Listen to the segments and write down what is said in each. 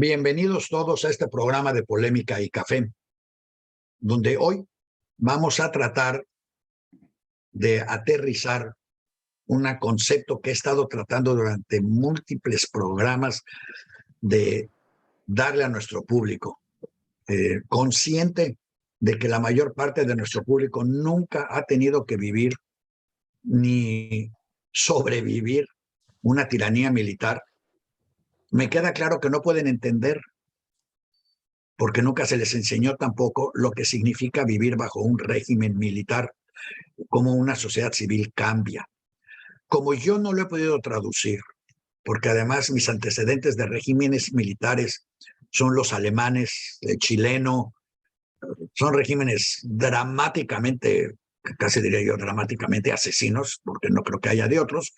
Bienvenidos todos a este programa de Polémica y Café, donde hoy vamos a tratar de aterrizar un concepto que he estado tratando durante múltiples programas de darle a nuestro público, consciente de que la mayor parte de nuestro público nunca ha tenido que vivir ni sobrevivir una tiranía militar. Me queda claro que no pueden entender, porque nunca se les enseñó tampoco lo que significa vivir bajo un régimen militar, cómo una sociedad civil cambia. Como yo no lo he podido traducir, porque además mis antecedentes de regímenes militares son los alemanes, el chileno, son regímenes dramáticamente, casi diría yo, dramáticamente asesinos, porque no creo que haya de otros.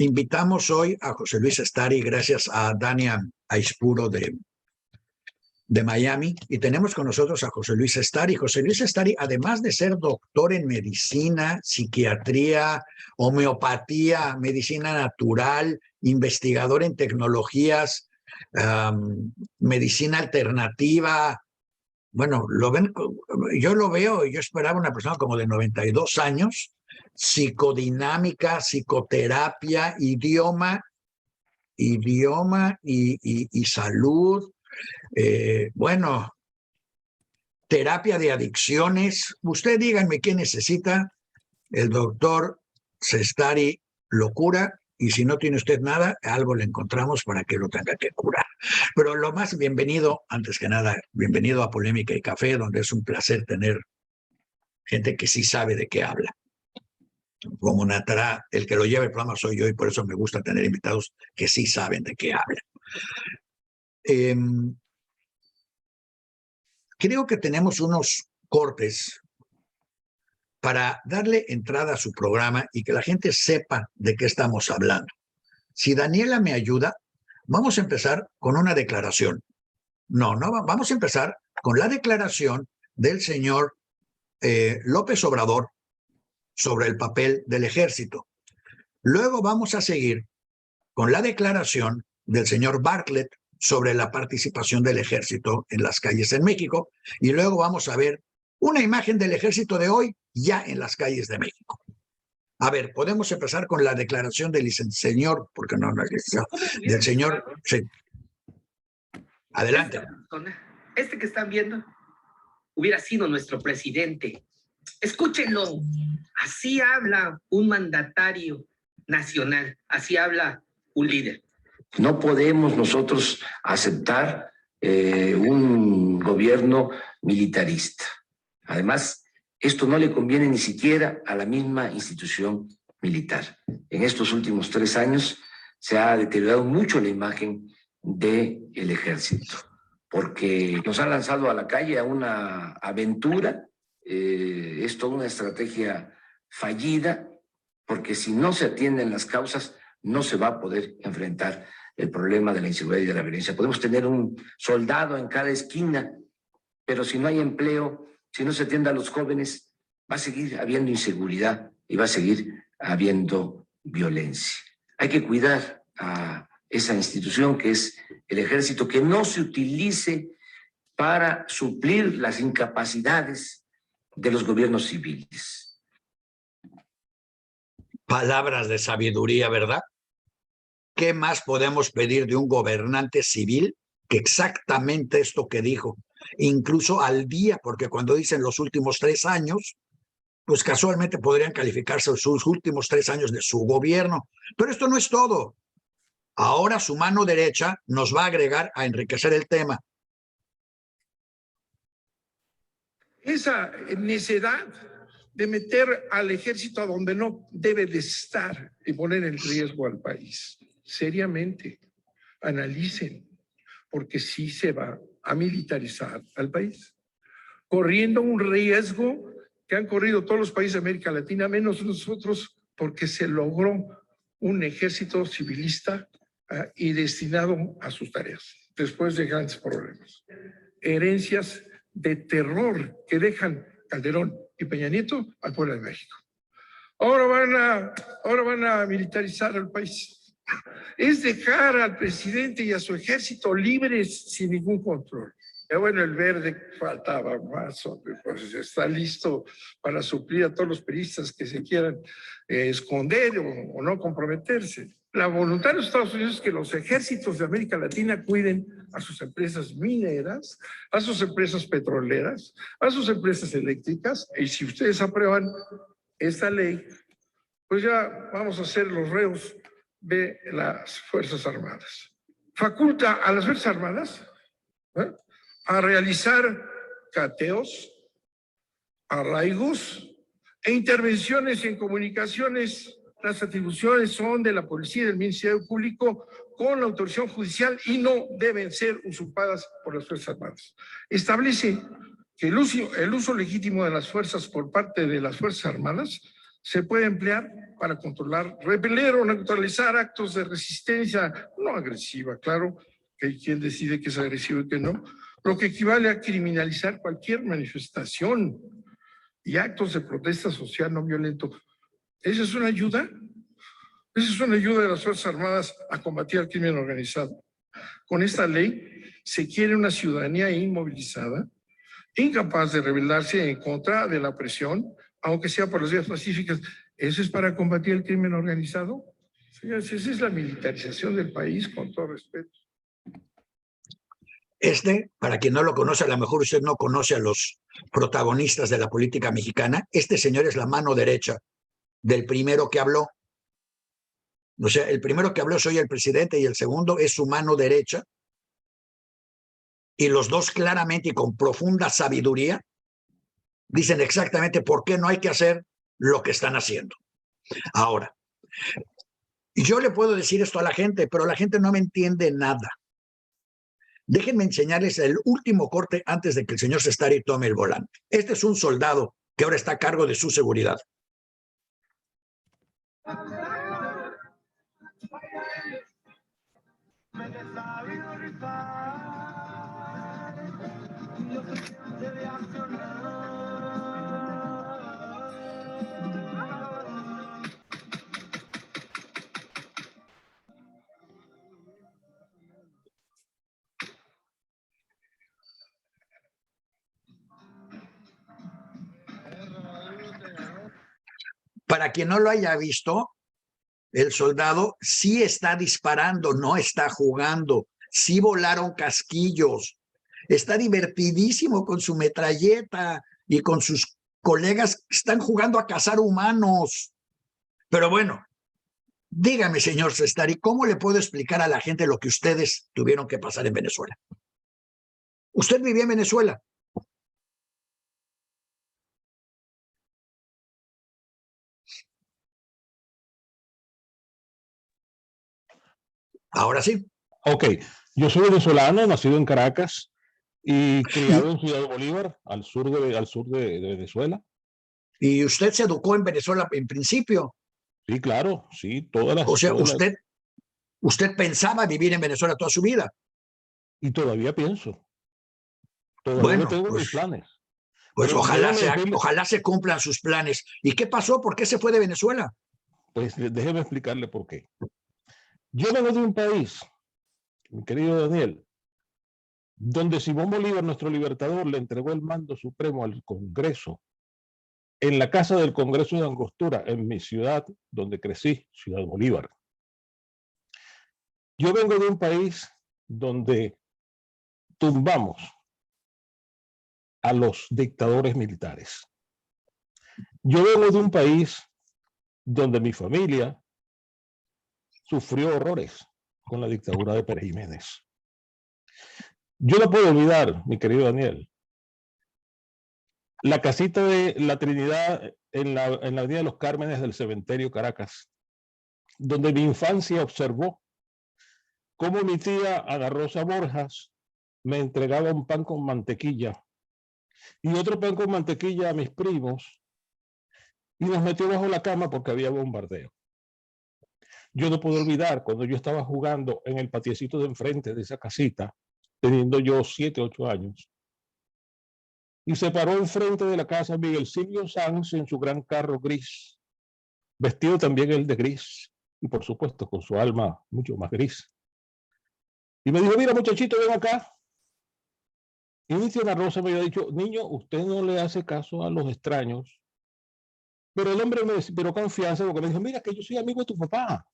Invitamos hoy a José Luis Estari, gracias a Dania Aispuro de Miami, y tenemos con nosotros a José Luis Estari. José Luis Estari, además de ser doctor en medicina, psiquiatría, homeopatía, medicina natural, investigador en tecnologías, medicina alternativa, bueno, yo lo veo, yo esperaba una persona como de 92 años, psicodinámica, psicoterapia, idioma y salud. Bueno, terapia de adicciones. Usted díganme qué necesita. El doctor Estari lo cura, y si no tiene usted nada, algo le encontramos para que lo tenga que curar. Pero lo más bienvenido, antes que nada, bienvenido a Polémica y Café, donde es un placer tener gente que sí sabe de qué habla. Como Natará, el que lo lleva el programa soy yo, y por eso me gusta tener invitados que sí saben de qué hablan. Creo que tenemos unos cortes para darle entrada a su programa y que la gente sepa de qué estamos hablando. Si Daniela me ayuda, vamos a empezar con una declaración. No, vamos a empezar con la declaración del señor López Obrador sobre el papel del ejército. Luego vamos a seguir con la declaración del señor Bartlett sobre la participación del ejército en las calles en México, y luego vamos a ver una imagen del ejército de hoy ya en las calles de México. A ver, podemos empezar con la declaración del señor, porque no del señor. Sí. Adelante. Este que están viendo hubiera sido nuestro presidente. Escúchenlo. Así habla un mandatario nacional, así habla un líder. No podemos nosotros aceptar un gobierno militarista. Además, esto no le conviene ni siquiera a la misma institución militar. En estos últimos 3 años se ha deteriorado mucho la imagen del ejército, porque nos han lanzado a la calle a una aventura, es toda una estrategia fallida, porque si no se atienden las causas, no se va a poder enfrentar el problema de la inseguridad y de la violencia. Podemos tener un soldado en cada esquina, pero si no hay empleo, si no se atiende a los jóvenes, va a seguir habiendo inseguridad y va a seguir habiendo violencia. Hay que cuidar a esa institución que es el ejército, que no se utilice para suplir las incapacidades de los gobiernos civiles. Palabras de sabiduría, ¿verdad? ¿Qué más podemos pedir de un gobernante civil que exactamente esto que dijo? Incluso al día, porque cuando dicen los últimos 3 años, pues casualmente podrían calificarse sus últimos 3 años de su gobierno. Pero esto no es todo. Ahora su mano derecha nos va a agregar a enriquecer el tema. Esa necedad de meter al ejército a donde no debe de estar y poner en riesgo al país. Seriamente, analicen, porque sí se va a militarizar al país, corriendo un riesgo que han corrido todos los países de América Latina, menos nosotros, porque se logró un ejército civilista y destinado a sus tareas, después de grandes problemas. Herencias de terror que dejan Calderón y Peña Nieto al pueblo de México. Ahora van a militarizar al país. es dejar al presidente y a su ejército libres sin ningún control. Bueno, el verde faltaba más, hombre, pues está listo para suplir a todos los periodistas que se quieran esconder o no comprometerse. La voluntad de los Estados Unidos es que los ejércitos de América Latina cuiden a sus empresas mineras, a sus empresas petroleras, a sus empresas eléctricas, y si ustedes aprueban esta ley, pues ya vamos a ser los reos de las Fuerzas Armadas. Faculta a las Fuerzas Armadas a realizar cateos, arraigos e intervenciones en comunicaciones. Las atribuciones son de la policía y del Ministerio Público con la autorización judicial y no deben ser usurpadas por las Fuerzas Armadas. Establece que el uso legítimo de las fuerzas por parte de las Fuerzas Armadas se puede emplear para controlar, repeler o neutralizar actos de resistencia no agresiva, claro, que hay quien decide que es agresivo y que no, lo que equivale a criminalizar cualquier manifestación y actos de protesta social no violento. ¿Esa es una ayuda? Esa es una ayuda de las Fuerzas Armadas a combatir el crimen organizado. Con esta ley se quiere una ciudadanía inmovilizada, incapaz de rebelarse en contra de la presión, aunque sea por las vías pacíficas. ¿Eso es para combatir el crimen organizado? Señores, esa es la militarización del país, con todo respeto. Para quien no lo conoce, a lo mejor usted no conoce a los protagonistas de la política mexicana. Este señor es la mano derecha del primero que habló. O sea, el primero que habló soy el presidente y el segundo es su mano derecha. Y los dos claramente y con profunda sabiduría dicen exactamente por qué no hay que hacer lo que están haciendo. Ahora, yo le puedo decir esto a la gente, pero la gente no me entiende nada. Déjenme enseñarles el último corte antes de que el señor Sestari tome el volante. Este es un soldado que ahora está a cargo de su seguridad. Para quien no lo haya visto, el soldado sí está disparando, no está jugando, sí volaron casquillos, está divertidísimo con su metralleta y con sus colegas que están jugando a cazar humanos. Pero bueno, dígame, señor Sestari, ¿cómo le puedo explicar a la gente lo que ustedes tuvieron que pasar en Venezuela? ¿Usted vivía en Venezuela? Ahora sí. Ok, yo soy venezolano, nacido en Caracas y criado en Ciudad Bolívar, al sur de Venezuela. ¿Y usted se educó en Venezuela en principio? Sí, claro, sí, todas las... O sea, usted pensaba vivir en Venezuela toda su vida. Y todavía pienso. Todavía Bueno, tengo pues, mis planes. Pues Pero ojalá se cumplan sus planes. ¿Y qué pasó? ¿Por qué se fue de Venezuela? Pues déjeme explicarle por qué. Yo vengo de un país, mi querido Daniel, donde Simón Bolívar, nuestro libertador, le entregó el mando supremo al Congreso, en la Casa del Congreso de Angostura, en mi ciudad donde crecí, Ciudad Bolívar. Yo vengo de un país donde tumbamos a los dictadores militares. Yo vengo de un país donde mi familia sufrió horrores con la dictadura de Pérez Jiménez. Yo no puedo olvidar, mi querido Daniel, la casita de la Trinidad en la Avenida de los Cármenes del Cementerio Caracas, donde mi infancia observó cómo mi tía agarró Rosa Borjas, me entregaba un pan con mantequilla y otro pan con mantequilla a mis primos y nos metió bajo la cama porque había bombardeo. Yo no puedo olvidar cuando yo estaba jugando en el patiecito de enfrente de esa casita, teniendo yo 7, 8 años, y se paró enfrente de la casa Miguel Silvio Sanz en su gran carro gris, vestido también él de gris, y por supuesto con su alma mucho más gris. Y me dijo, mira muchachito, ven acá. Y mi tía Ana Rosa me había dicho, niño, usted no le hace caso a los extraños. Pero el hombre me inspiró confianza porque me dijo, mira que yo soy amigo de tu papá.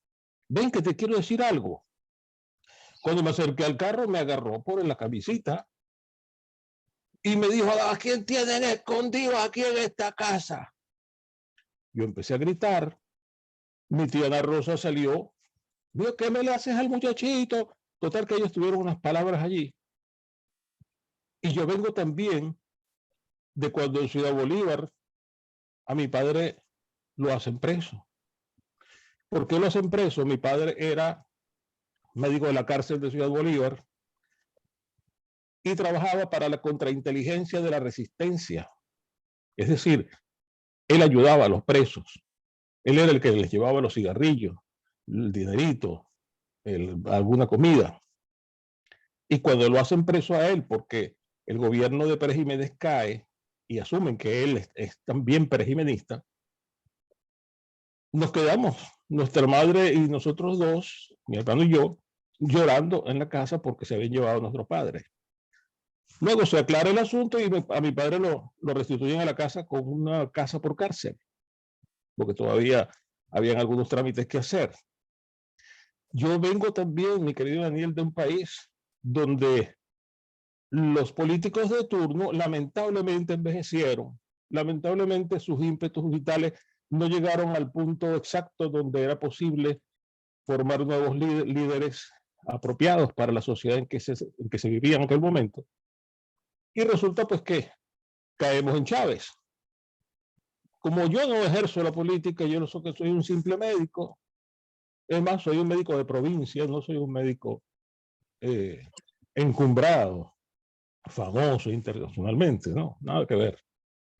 Ven que te quiero decir algo. Cuando me acerqué al carro me agarró por la camisita y me dijo, ¿a quién tienen escondido aquí en esta casa? Yo empecé a gritar. Mi tía Ana Rosa salió. Dijo, ¿qué me le haces al muchachito? Total que ellos tuvieron unas palabras allí. Y yo vengo también de cuando en Ciudad Bolívar a mi padre lo hacen preso. ¿Por qué lo hacen preso? Mi padre era médico de la cárcel de Ciudad Bolívar y trabajaba para la contrainteligencia de la resistencia. Es decir, él ayudaba a los presos. Él era el que les llevaba los cigarrillos, el dinerito, alguna comida. Y cuando lo hacen preso a él, porque el gobierno de Pérez Jiménez cae y asumen que él es también perejimenista, nos quedamos, nuestra madre y nosotros dos, mi hermano y yo, llorando en la casa porque se habían llevado a nuestro padre. Luego se aclara el asunto y a mi padre lo restituyen a la casa con una casa por cárcel, porque todavía habían algunos trámites que hacer. Yo vengo también, mi querido Daniel, de un país donde los políticos de turno lamentablemente envejecieron, lamentablemente sus ímpetus vitales no llegaron al punto exacto donde era posible formar nuevos líderes apropiados para la sociedad en que se vivía en aquel momento. Y resulta pues que caemos en Chávez. Como yo no ejerzo la política, yo no soy un simple médico. Es más, soy un médico de provincia, no soy un médico encumbrado, famoso internacionalmente, no, nada que ver.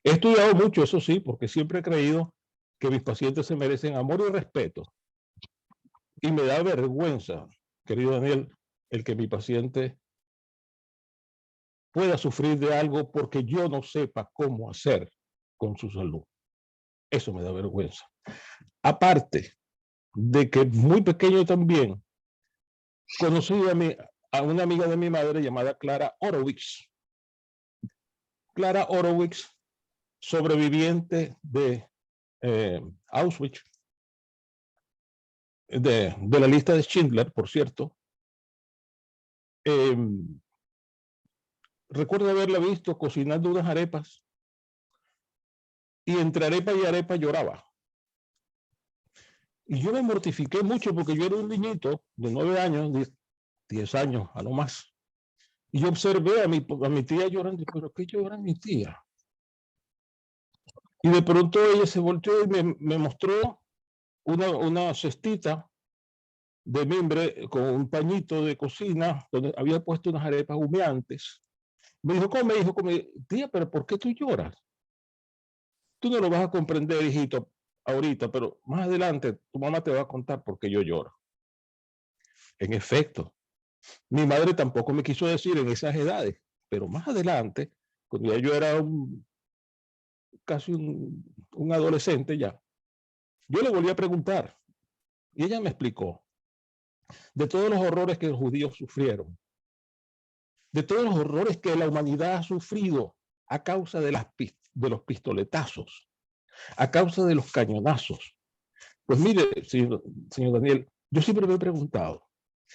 He estudiado mucho, eso sí, porque siempre he creído que mis pacientes se merecen amor y respeto. Y me da vergüenza, querido Daniel, el que mi paciente pueda sufrir de algo porque yo no sepa cómo hacer con su salud. Eso me da vergüenza. Aparte de que muy pequeño también conocí a una amiga de mi madre llamada Clara Horowitz. Clara Horowitz, sobreviviente de Auschwitz, de la lista de Schindler, por cierto. Recuerdo haberla visto cocinando unas arepas y entre arepa y arepa lloraba. Y yo me mortifiqué mucho porque yo era un niñito de 9 años, 10 años a lo más. Y yo observé a mi tía llorando, pero ¿qué llora mi tía? Y de pronto ella se volteó y me mostró una cestita de mimbre con un pañito de cocina donde había puesto unas arepas humeantes. Me dijo, come, hijo, come. Tía, pero ¿por qué tú lloras? Tú no lo vas a comprender, hijito, ahorita, pero más adelante tu mamá te va a contar por qué yo lloro. En efecto, mi madre tampoco me quiso decir en esas edades, pero más adelante, cuando ya yo era casi un adolescente ya, yo le volví a preguntar y ella me explicó de todos los horrores que los judíos sufrieron, de todos los horrores que la humanidad ha sufrido a causa de los pistoletazos, a causa de los cañonazos. Pues mire, señor Daniel, yo siempre me he preguntado,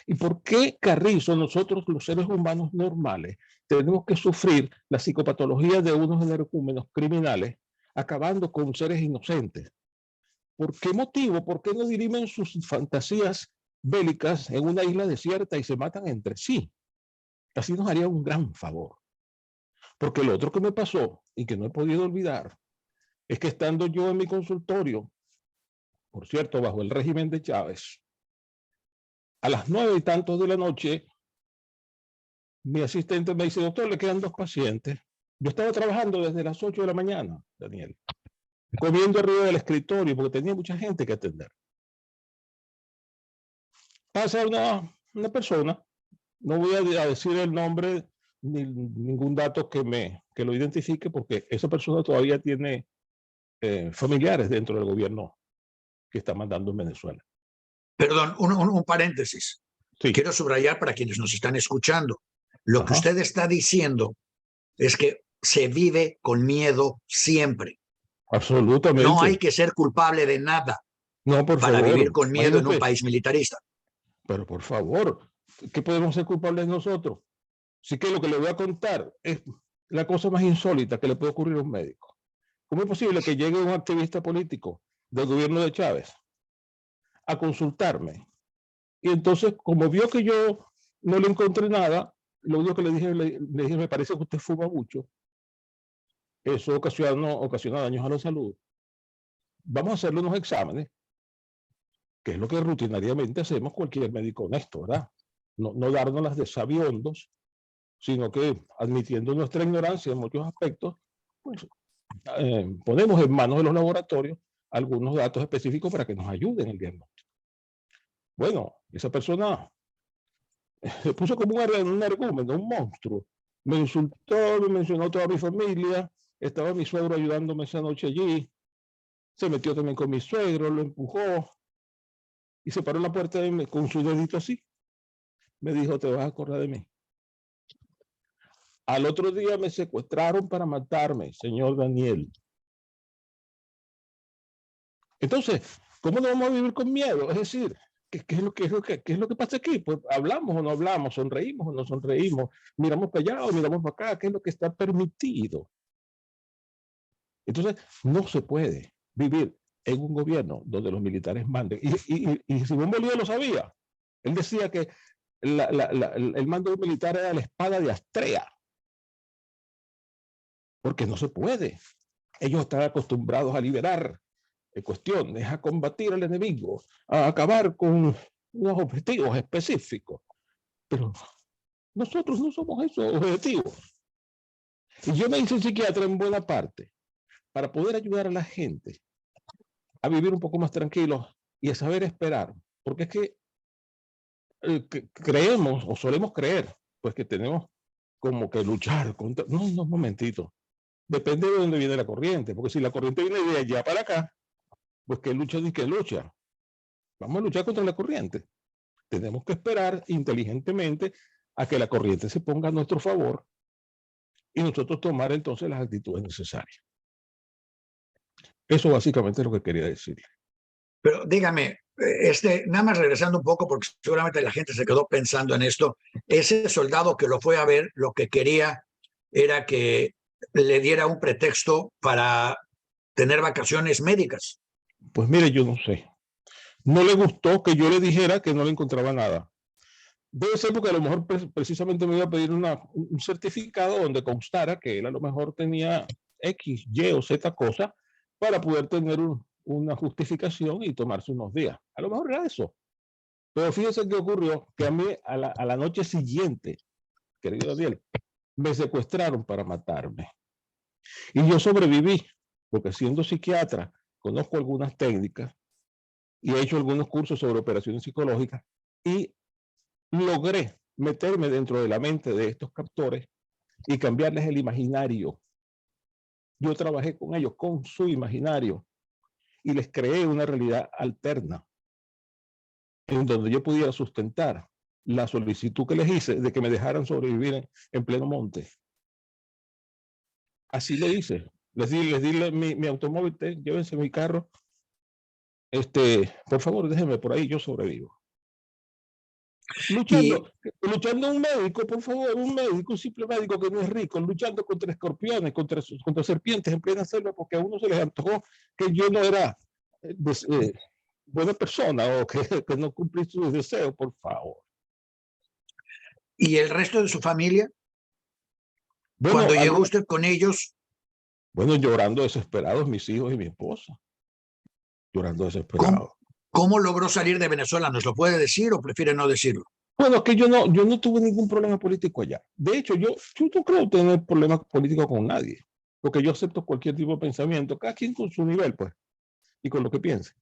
¿y por qué, Carrizo, nosotros los seres humanos normales tenemos que sufrir la psicopatología de unos energúmenos criminales acabando con seres inocentes? ¿Por qué motivo? ¿Por qué no dirimen sus fantasías bélicas en una isla desierta y se matan entre sí? Así nos haría un gran favor. Porque lo otro que me pasó y que no he podido olvidar es que estando yo en mi consultorio, por cierto, bajo el régimen de Chávez, a las 9 y tantos de la noche, mi asistente me dice, doctor, le quedan 2 pacientes. Yo estaba trabajando desde las 8 de la mañana, Daniel, comiendo arriba del escritorio porque tenía mucha gente que atender. Pasa una persona, no voy a decir el nombre ni ningún dato que lo identifique porque esa persona todavía tiene familiares dentro del gobierno que está mandando en Venezuela. Perdón, un paréntesis. Sí. Quiero subrayar para quienes nos están escuchando. Lo que Ajá. usted está diciendo es que se vive con miedo siempre. Absolutamente. No hay que ser culpable de nada No, por para favor, vivir con miedo en un imagínate. país militarista. Pero por favor, ¿qué podemos ser culpables nosotros? Así que lo que le voy a contar es la cosa más insólita que le puede ocurrir a un médico. ¿Cómo es posible que llegue un activista político del gobierno de Chávez a consultarme? Y entonces, como vio que yo no le encontré nada, lo único que le dije, me parece que usted fuma mucho. Eso ocasiona daños a la salud. Vamos a hacerle unos exámenes, que es lo que rutinariamente hacemos cualquier médico honesto, ¿verdad? No darnos las de sabiondos, sino que admitiendo nuestra ignorancia en muchos aspectos, pues ponemos en manos de los laboratorios algunos datos específicos para que nos ayuden en el diagnóstico. Bueno, esa persona se puso como un argumento, un monstruo. Me insultó, me mencionó toda mi familia, estaba mi suegro ayudándome esa noche allí, se metió también con mi suegro, lo empujó y se paró en la puerta con su dedito así. Me dijo, te vas a acordar de mí. Al otro día me secuestraron para matarme, señor Daniel. Entonces, ¿cómo no vamos a vivir con miedo? Es decir, ¿qué es lo que pasa aquí? Pues hablamos o no hablamos, sonreímos o no sonreímos, miramos para allá o miramos para acá, ¿qué es lo que está permitido? Entonces, no se puede vivir en un gobierno donde los militares manden. Y Simón Bolívar lo sabía. Él decía que el mando militar era la espada de Astrea. Porque no se puede. Ellos están acostumbrados a liberar cuestiones, a combatir al enemigo, a acabar con unos objetivos específicos. Pero nosotros no somos esos objetivos. Y yo me hice psiquiatra en buena parte para poder ayudar a la gente a vivir un poco más tranquilos y a saber esperar. Porque es que creemos o solemos creer pues que tenemos como que luchar contra... No, un momentito. Depende de dónde viene la corriente, porque si la corriente viene de allá para acá, pues ¿qué lucha ni qué lucha? Vamos a luchar contra la corriente. Tenemos que esperar inteligentemente a que la corriente se ponga a nuestro favor y nosotros tomar entonces las actitudes necesarias. Eso básicamente es lo que quería decirle. Pero dígame, nada más regresando un poco, porque seguramente la gente se quedó pensando en esto, ese soldado que lo fue a ver, lo que quería era que le diera un pretexto para tener vacaciones médicas. Pues mire, yo no sé. No le gustó que yo le dijera que no le encontraba nada. Debe ser porque a lo mejor precisamente me iba a pedir un certificado donde constara que él a lo mejor tenía X, Y o Z cosa para poder tener una justificación y tomarse unos días. A lo mejor era eso. Pero fíjense qué ocurrió, que a mí a la noche siguiente, querido Daniel, me secuestraron para matarme. Y yo sobreviví, porque siendo psiquiatra, conozco algunas técnicas y he hecho algunos cursos sobre operaciones psicológicas y logré meterme dentro de la mente de estos captores y cambiarles el imaginario. Yo trabajé con ellos, con su imaginario, y les creé una realidad alterna en donde yo pudiera sustentar la solicitud que les hice de que me dejaran sobrevivir en pleno monte. Así lo hice. Les di mi automóvil, llévense mi carro. Por favor, déjenme por ahí, yo sobrevivo. Luchando un médico, por favor, un médico, un simple médico que no es rico, luchando contra escorpiones, contra serpientes en plena selva, porque a uno se les antojó que yo no era buena persona o que no cumplí sus deseos, por favor. ¿Y el resto de su familia? Bueno, cuando llegó usted con ellos. Bueno, llorando desesperados mis hijos y mi esposa. Llorando desesperados. ¿Cómo logró salir de Venezuela? ¿Nos lo puede decir o prefiere no decirlo? Bueno, es que yo no tuve ningún problema político allá. De hecho, yo no creo tener problemas políticos con nadie, porque yo acepto cualquier tipo de pensamiento, cada quien con su nivel, pues, y con lo que piense.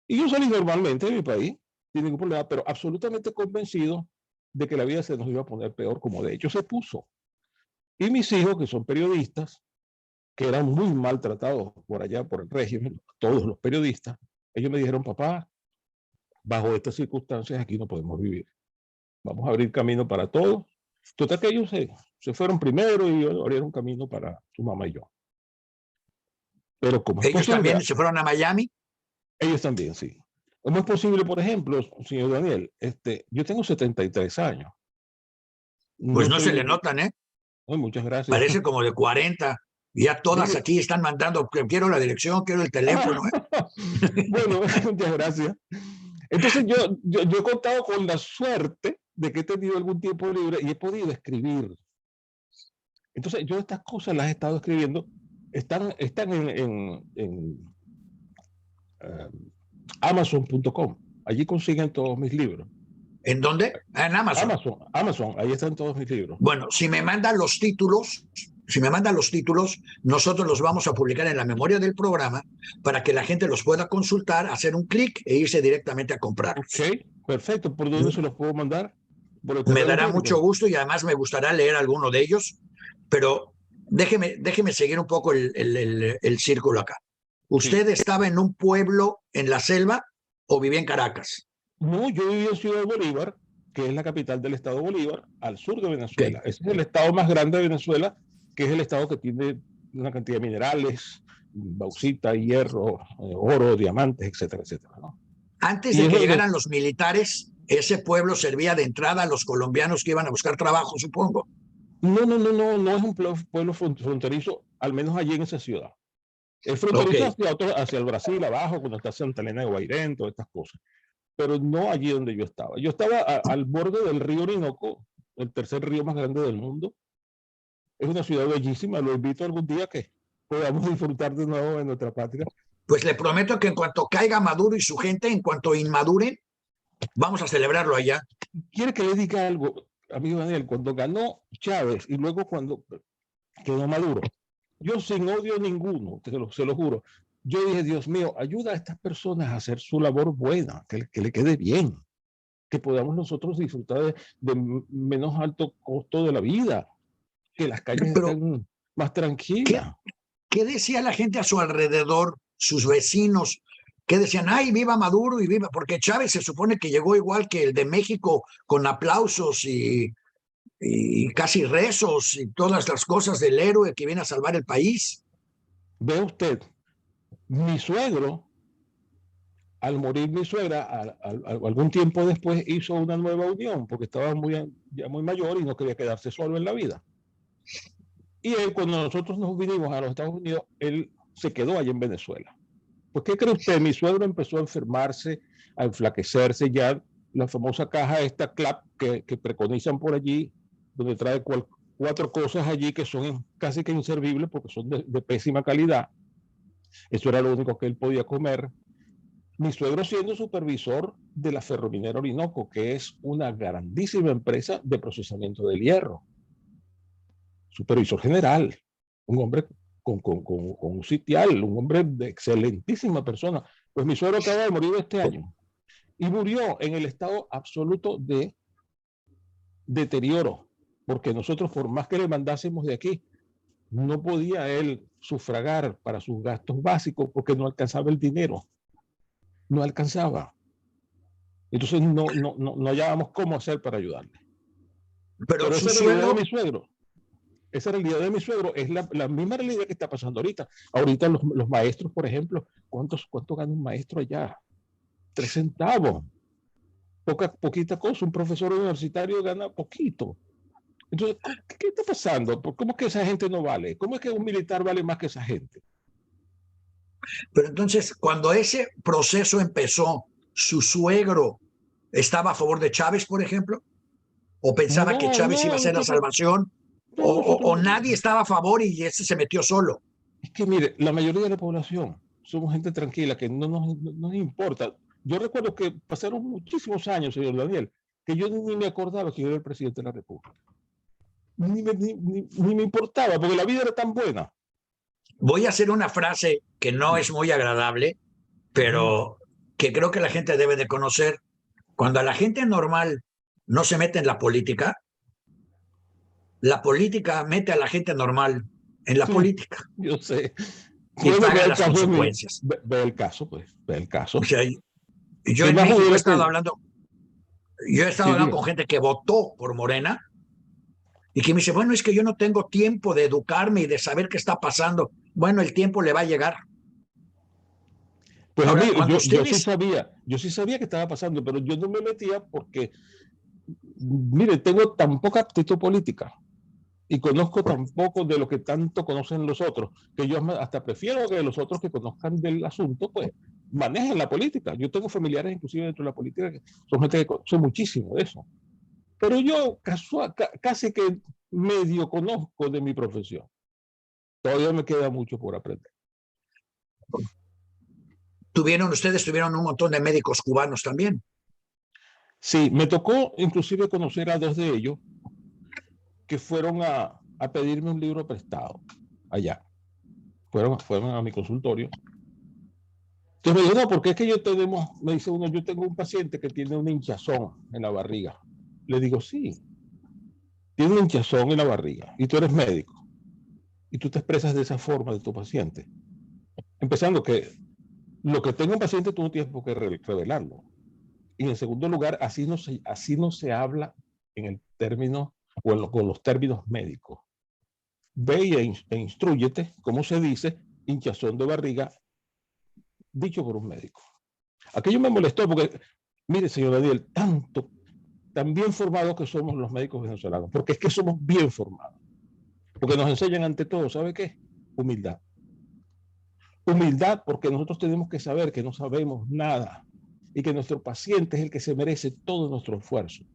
Y yo salí normalmente de mi país, sin ningún problema, pero absolutamente convencido de que la vida se nos iba a poner peor, como de hecho se puso. Y mis hijos, que son periodistas, que eran muy maltratados por allá, por el régimen, todos los periodistas, ellos me dijeron, papá, bajo estas circunstancias aquí no podemos vivir. Vamos a abrir camino para todos. Total que ellos se fueron primero y abrieron camino para su mamá y yo. Pero ¿cómo es ¿Ellos posible? también se fueron a Miami? Ellos también, sí. ¿Cómo es posible, por ejemplo, señor Daniel? Yo tengo 73 años. Pues no soy- se le notan, ¿eh? Ay, muchas gracias. Parece como de 40. Ya todas Mire. aquí están mandando, quiero la dirección, quiero el teléfono. Bueno, muchas gracias. Entonces yo he contado con la suerte de que he tenido algún tiempo libre y he podido escribir. Entonces yo estas cosas las he estado escribiendo. Están en Amazon.com. Allí consiguen todos mis libros. ¿En dónde? En Amazon. Amazon, ahí están todos mis libros. Bueno, si me mandan los títulos, nosotros los vamos a publicar en la memoria del programa para que la gente los pueda consultar, hacer un clic e irse directamente a comprar. Ok, perfecto. ¿Por dónde se los puedo mandar? Me dará mucho gusto y además me gustará leer alguno de ellos, pero déjeme seguir un poco el círculo acá. ¿Usted estaba en un pueblo en la selva o vivía en Caracas? No, yo viví en Ciudad Bolívar, que es la capital del estado Bolívar, al sur de Venezuela. Okay. Ese es el estado más grande de Venezuela, que es el estado que tiene una cantidad de minerales, bauxita, hierro, oro, diamantes, etcétera, etcétera, ¿no? Antes de que llegaran los militares, ese pueblo servía de entrada a los colombianos que iban a buscar trabajo, supongo. No es un pueblo fronterizo, al menos allí en esa ciudad. Es fronterizo hacia el Brasil, abajo, cuando está Santa Elena de Guairén, todas estas cosas. Pero no allí donde yo estaba. Yo estaba al borde del río Orinoco, el tercer río más grande del mundo. Es una ciudad bellísima. Lo invito algún día que podamos disfrutar de nuevo de nuestra patria. Pues le prometo que en cuanto caiga Maduro y su gente, en cuanto inmaduren, vamos a celebrarlo allá. ¿Quiere que le diga algo, amigo Daniel? Cuando ganó Chávez y luego cuando quedó Maduro, yo sin odio ninguno, se lo juro, yo dije, Dios mío, ayuda a estas personas a hacer su labor buena, que le quede bien, que podamos nosotros disfrutar de menos alto costo de la vida, que las calles estén más tranquilas. ¿Qué decía la gente a su alrededor, sus vecinos? ¿Qué decían? ¡Ay, viva Maduro y viva! Porque Chávez se supone que llegó igual que el de México, con aplausos y casi rezos y todas las cosas del héroe que viene a salvar el país. Ve usted, mi suegro, al morir mi suegra, algún tiempo después hizo una nueva unión porque estaba ya muy mayor y no quería quedarse solo en la vida. Y él, cuando nosotros nos vinimos a los Estados Unidos, él se quedó allá en Venezuela. Pues, ¿qué cree usted? Mi suegro empezó a enfermarse, a enflaquecerse, ya la famosa caja esta CLAP que preconizan por allí, donde trae 4 cosas allí que son casi que inservibles porque son de pésima calidad. Eso era lo único que él podía comer. Mi suegro siendo supervisor de la Ferrominera Orinoco, que es una grandísima empresa de procesamiento del hierro. Supervisor general, un hombre con un sitial, un hombre de excelentísima persona. Pues mi suegro acaba de morir este año y murió en el estado absoluto de deterioro, porque nosotros, por más que le mandásemos de aquí, no podía él sufragar para sus gastos básicos porque no alcanzaba el dinero. No alcanzaba. Entonces no hallábamos cómo hacer para ayudarle. Pero esa era la idea de mi suegro. Esa realidad de mi suegro es la misma realidad que está pasando ahorita. Ahorita los maestros, por ejemplo, ¿cuánto gana un maestro allá? 3 centavos. Poquita cosa. Un profesor universitario gana poquito. Entonces, ¿qué está pasando? ¿Cómo es que esa gente no vale? ¿Cómo es que un militar vale más que esa gente? Pero entonces, cuando ese proceso empezó, ¿su suegro estaba a favor de Chávez, por ejemplo? ¿O pensaba que Chávez iba a ser la salvación? ¿O nadie estaba a favor y ese se metió solo? Es que mire, la mayoría de la población somos gente tranquila, que no nos importa. Yo recuerdo que pasaron muchísimos años, señor Daniel, que yo ni me acordaba que yo era el presidente de la República. Ni me importaba, porque la vida era tan buena. Voy a hacer una frase que no es muy agradable, pero que creo que la gente debe de conocer. Cuando a la gente normal no se mete en la política mete a la gente normal en la política. Yo sé. Y paga las consecuencias. Ve el caso, pues, ve el caso. O sea, Yo Es en más México he judío estado que... hablando, yo he estado Sí, hablando diga. con gente que votó por Morena y que me dice, bueno, es que yo no tengo tiempo de educarme y de saber qué está pasando. Bueno, el tiempo le va a llegar. Pues a mí, Ahora, cuando ustedes, yo sí sabía que estaba pasando, pero yo no me metía porque, mire, tengo tan poca aptitud política y conozco tan poco de lo que tanto conocen los otros, que yo hasta prefiero que los otros que conozcan del asunto, pues, manejen la política. Yo tengo familiares inclusive dentro de la política que son gente que conoce muchísimo de eso. Pero yo casi que medio conozco de mi profesión. Todavía me queda mucho por aprender. ustedes tuvieron un montón de médicos cubanos también. Sí, me tocó inclusive conocer a dos de ellos que fueron a pedirme un libro prestado allá. Fueron a mi consultorio. Entonces me dijo, no, porque es que me dice uno, yo tengo un paciente que tiene una hinchazón en la barriga. Le digo, sí, tiene una hinchazón en la barriga y tú eres médico y tú te expresas de esa forma de tu paciente. Empezando que lo que tenga un paciente tú no tienes por qué revelarlo. Y en segundo lugar, así no se habla en el término o con los términos médicos. Ve e instrúyete, como se dice, hinchazón de barriga, dicho por un médico. Aquello me molestó porque, mire, señor Daniel, tan bien formados que somos los médicos venezolanos, porque es que somos bien formados, porque nos enseñan ante todo, ¿sabe qué? Humildad. Humildad porque nosotros tenemos que saber que no sabemos nada y que nuestro paciente es el que se merece todo nuestro esfuerzo.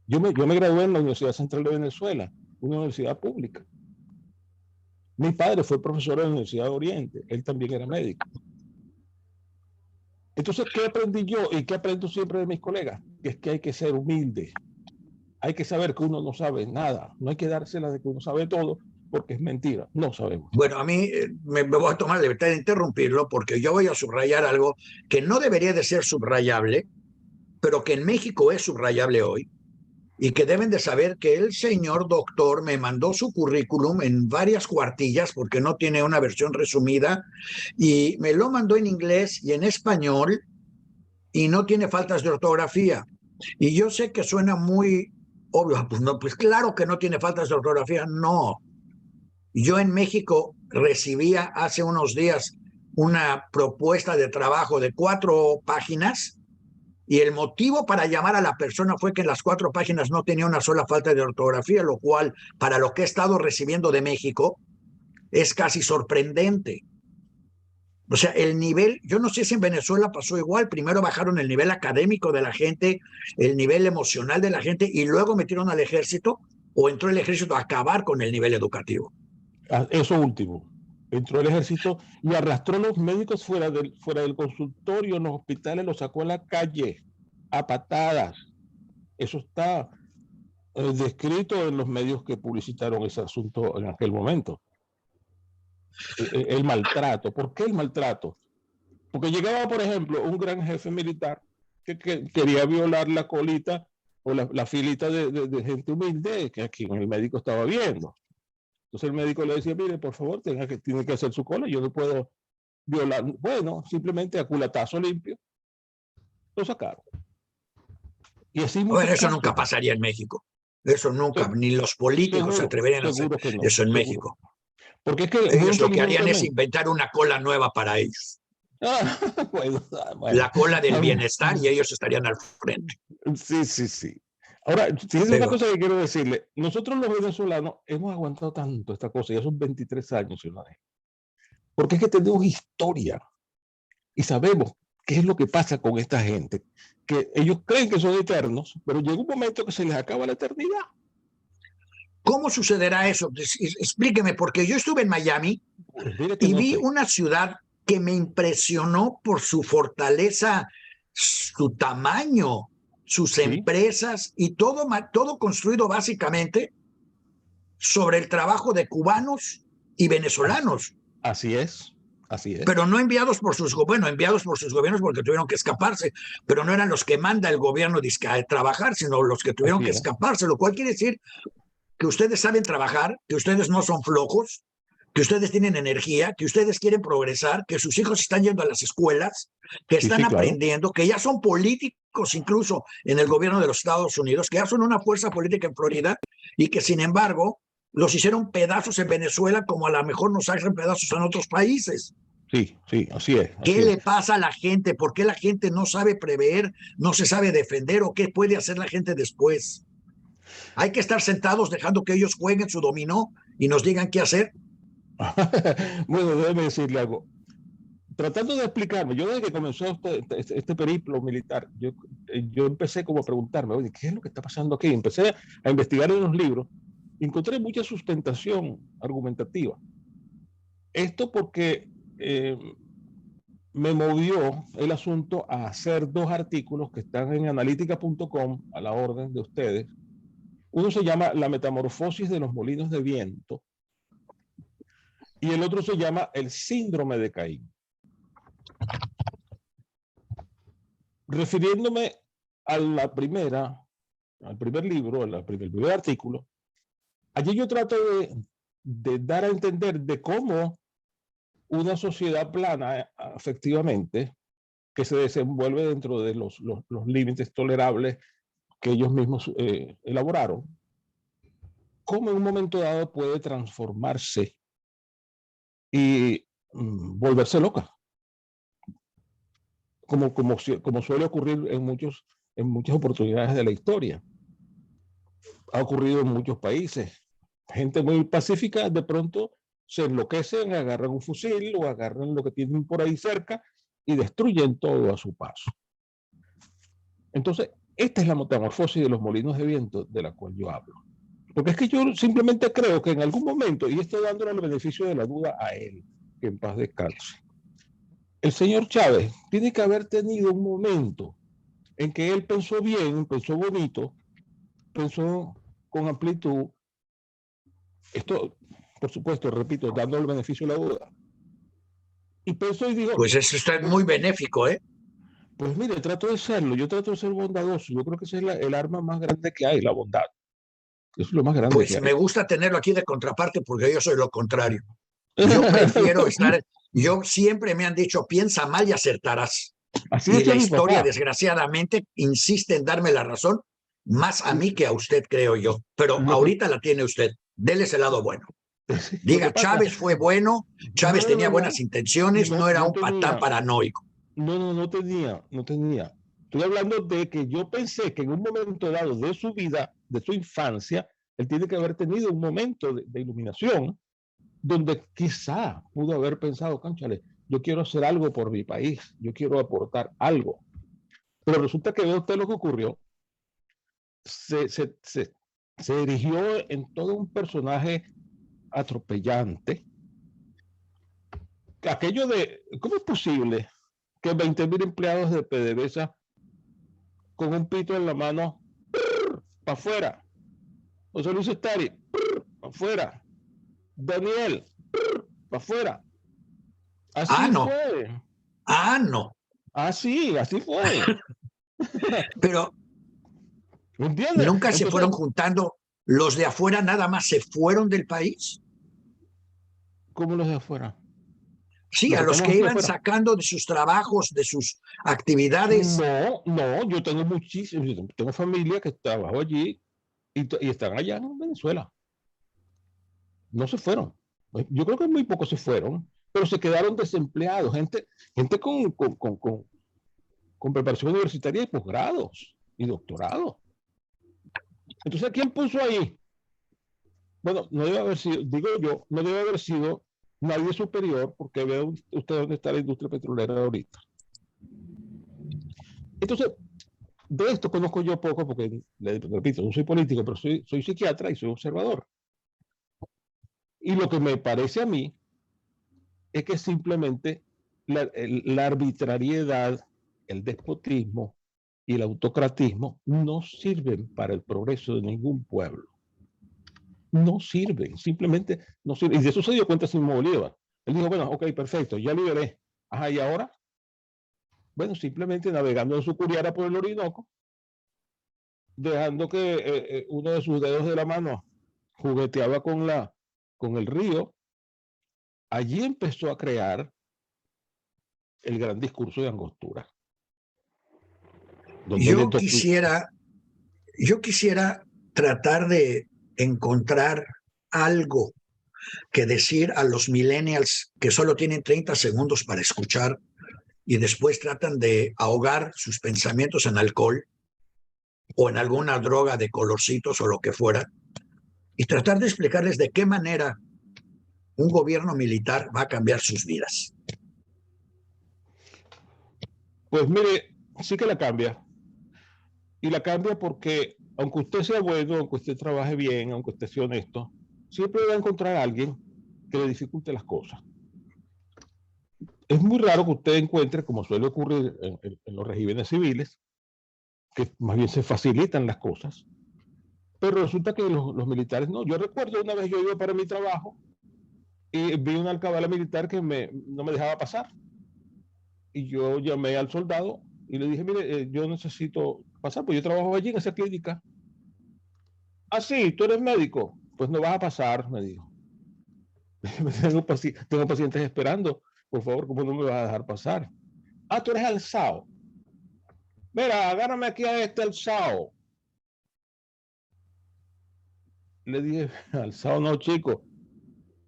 Yo me gradué en la Universidad Central de Venezuela, una universidad pública. Mi padre fue profesor de la Universidad de Oriente, él también era médico. Entonces, ¿qué aprendí yo y qué aprendo siempre de mis colegas? Es que hay que ser humilde. Hay que saber que uno no sabe nada. No hay que dársela de que uno sabe todo, porque es mentira. No sabemos Bueno, nada. a mí me voy a tomar la libertad de interrumpirlo porque yo voy a subrayar algo que no debería de ser subrayable, pero que en México es subrayable hoy, y que deben de saber que el señor doctor me mandó su currículum en varias cuartillas porque no tiene una versión resumida y me lo mandó en inglés y en español y no tiene faltas de ortografía. Y yo sé que suena muy obvio, pues no, pues claro que no tiene faltas de ortografía, no. Yo en México recibía hace unos días una propuesta de trabajo de 4 páginas y el motivo para llamar a la persona fue que en las 4 páginas no tenía una sola falta de ortografía, lo cual para lo que he estado recibiendo de México es casi sorprendente. O sea, el nivel, yo no sé si en Venezuela pasó igual, primero bajaron el nivel académico de la gente, el nivel emocional de la gente y luego metieron al ejército o entró el ejército a acabar con el nivel educativo. Eso último. Entró el ejército y arrastró a los médicos fuera del consultorio, en los hospitales, los sacó a la calle a patadas. Eso está descrito en los medios que publicitaron ese asunto en aquel momento. El maltrato. ¿Por qué el maltrato? Porque llegaba, por ejemplo, un gran jefe militar que quería violar la colita o la filita de gente humilde que aquí el médico estaba viendo. Entonces el médico le decía, mire, por favor, tiene que hacer su cola, yo no puedo violar. Bueno, simplemente a culatazo limpio lo sacaron. Y así muchos Bueno, eso casos. nunca pasaría en México. Eso nunca, ni los políticos se atreverían a hacer Seguro que no, eso en seguro. México. Porque es que muy Ellos lo que harían es inteligentemente. inventar una cola nueva para ellos. Bueno, La cola del bienestar y ellos estarían al frente. Sí, sí, sí. Ahora, fíjense una cosa que quiero decirle. Nosotros los venezolanos hemos aguantado tanto esta cosa, ya son 23 años, ciudadanos. Porque es que tenemos historia y sabemos qué es lo que pasa con esta gente, que ellos creen que son eternos, pero llega un momento que se les acaba la eternidad. ¿Cómo sucederá eso? Explíqueme, porque yo estuve en Miami Pues y vi una ciudad que me impresionó por su fortaleza, su tamaño, sus empresas y todo construido básicamente sobre el trabajo de cubanos y venezolanos. Así es, así es. Pero no enviados por sus gobiernos porque tuvieron que escaparse, pero no eran los que manda el gobierno a trabajar, sino los que tuvieron que escaparse, lo cual quiere decir que ustedes saben trabajar, que ustedes no son flojos, que ustedes tienen energía, que ustedes quieren progresar, que sus hijos están yendo a las escuelas, que Sí, están sí, claro. aprendiendo, que ya son políticos incluso en el gobierno de los Estados Unidos, que ya son una fuerza política en Florida y que sin embargo los hicieron pedazos en Venezuela como a lo mejor nos hacen pedazos en otros países. Sí, sí, así es. ¿Qué Así es. le pasa a la gente? ¿Por qué la gente no sabe prever, no se sabe defender o qué puede hacer la gente después? Hay que estar sentados dejando que ellos jueguen su dominó y nos digan qué hacer. Bueno, déjeme decirle algo. Tratando de explicarme, yo desde que comenzó este periplo militar, yo empecé como a preguntarme, oye, ¿qué es lo que está pasando aquí? Empecé a investigar en los libros, encontré mucha sustentación argumentativa. Esto porque me movió el asunto a hacer 2 artículos que están en analítica.com a la orden de ustedes. Uno se llama La metamorfosis de los molinos de viento y el otro se llama El síndrome de Caín. Refiriéndome a la al primer libro, al primer artículo, allí yo trato de dar a entender de cómo una sociedad plana, efectivamente, que se desenvuelve dentro de los límites tolerables que ellos mismos elaboraron, cómo en un momento dado puede transformarse y volverse loca. Como suele ocurrir en muchas oportunidades de la historia. Ha ocurrido en muchos países. Gente muy pacífica de pronto se enloquecen, agarran un fusil o agarran lo que tienen por ahí cerca y destruyen todo a su paso. Entonces, esta es la metamorfosis de los molinos de viento de la cual yo hablo. Porque es que yo simplemente creo que en algún momento, y estoy dándole el beneficio de la duda a él, que en paz descanse, el señor Chávez tiene que haber tenido un momento en que él pensó bien, pensó bonito, pensó con amplitud. Esto, por supuesto, repito, dando el beneficio de la duda. Y pensó y dijo, Pues eso está muy benéfico, ¿eh? pues mire, trato de serlo, yo trato de ser bondadoso. Yo creo que esa es el arma más grande que hay, la bondad. Eso es lo más grande que Pues hay. me gusta tenerlo aquí de contraparte porque yo soy lo contrario. Yo prefiero estar, yo siempre me han dicho, piensa mal y acertarás. Así Y decía la mi historia, papá. desgraciadamente, insiste en darme la razón, más a mí que a usted, creo yo. Pero Lo que, ahorita la tiene usted. Dele ese lado bueno. lo que Diga, pasa, Chávez fue bueno, Chávez tenía buenas no, intenciones, no era no un patán tenía, paranoico. no tenía. Estoy hablando de que yo pensé que en un momento dado de su vida, de su infancia, él tiene que haber tenido un momento de iluminación donde quizá pudo haber pensado, cónchale, yo quiero hacer algo por mi país, yo quiero aportar algo. Pero resulta que ve usted lo que ocurrió. Se erigió en todo un personaje atropellante. Aquello de, ¿cómo es posible que 20.000 empleados de PDVSA con un pito en la mano, para afuera? José Luis Estari, para afuera. Daniel, para afuera. Ah, Así no. fue. Ah, no. Así fue. Pero ¿Me entiendes? nunca se Entonces, fueron juntando. Los de afuera nada más se fueron del país. ¿cómo los de afuera? Sí, Los a que los estamos que aquí iban afuera. sacando de sus trabajos, de sus actividades. No, yo tengo muchísimo, yo tengo familia que trabajó allí y están allá en Venezuela. No se fueron. Yo creo que muy pocos se fueron, pero se quedaron desempleados, gente con preparación universitaria y posgrados y doctorados. Entonces, ¿quién puso ahí? Bueno, no debe haber sido, digo yo, no debe haber sido nadie superior, porque veo usted dónde está la industria petrolera ahorita. Entonces, de esto conozco yo poco, porque, le repito, no soy político, pero soy psiquiatra y soy observador. Y lo que me parece a mí es que simplemente la arbitrariedad, el despotismo y el autocratismo no sirven para el progreso de ningún pueblo. No sirven, simplemente no sirven. Y de eso se dio cuenta Simón Bolívar. Él dijo, bueno, ok, perfecto, ya liberé. Ajá, ¿y ahora? Bueno, simplemente navegando en su curiara por el Orinoco, dejando que uno de sus dedos de la mano jugueteaba con el río, allí empezó a crear el gran discurso de Angostura. Yo quisiera tratar de encontrar algo que decir a los millennials que solo tienen 30 segundos para escuchar y después tratan de ahogar sus pensamientos en alcohol o en alguna droga de colorcitos o lo que fuera, y tratar de explicarles de qué manera un gobierno militar va a cambiar sus vidas. Pues mire, sí que la cambia. Y la cambia porque, aunque usted sea bueno, aunque usted trabaje bien, aunque usted sea honesto, siempre va a encontrar a alguien que le dificulte las cosas. Es muy raro que usted encuentre, como suele ocurrir en los regímenes civiles, que más bien se facilitan las cosas, pero resulta que los militares no. Yo recuerdo una vez yo iba para mi trabajo y vi una alcabala militar que no me dejaba pasar. Y yo llamé al soldado y le dije, mire, yo necesito pasar, pues yo trabajo allí en esa clínica. Ah, sí, tú eres médico. Pues no vas a pasar, me dijo. Tengo pacientes esperando. Por favor, ¿cómo no me vas a dejar pasar? Ah, tú eres alzado. Mira, agárrame aquí a este alzado. Le dije, alzado no, chico.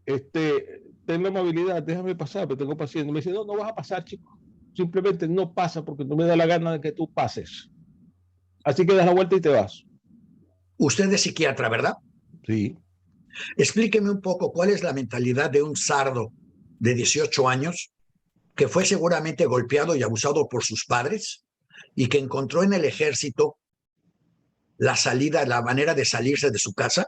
Ten la amabilidad, déjame pasar, pero tengo pacientes. Me dice, no, no vas a pasar, chico. Simplemente no pasa porque no me da la gana de que tú pases. Así que das la vuelta y te vas. Usted es psiquiatra, ¿verdad? Sí. Explíqueme un poco cuál es la mentalidad de un sardo de 18 años que fue seguramente golpeado y abusado por sus padres y que encontró en el ejército la salida, la manera de salirse de su casa,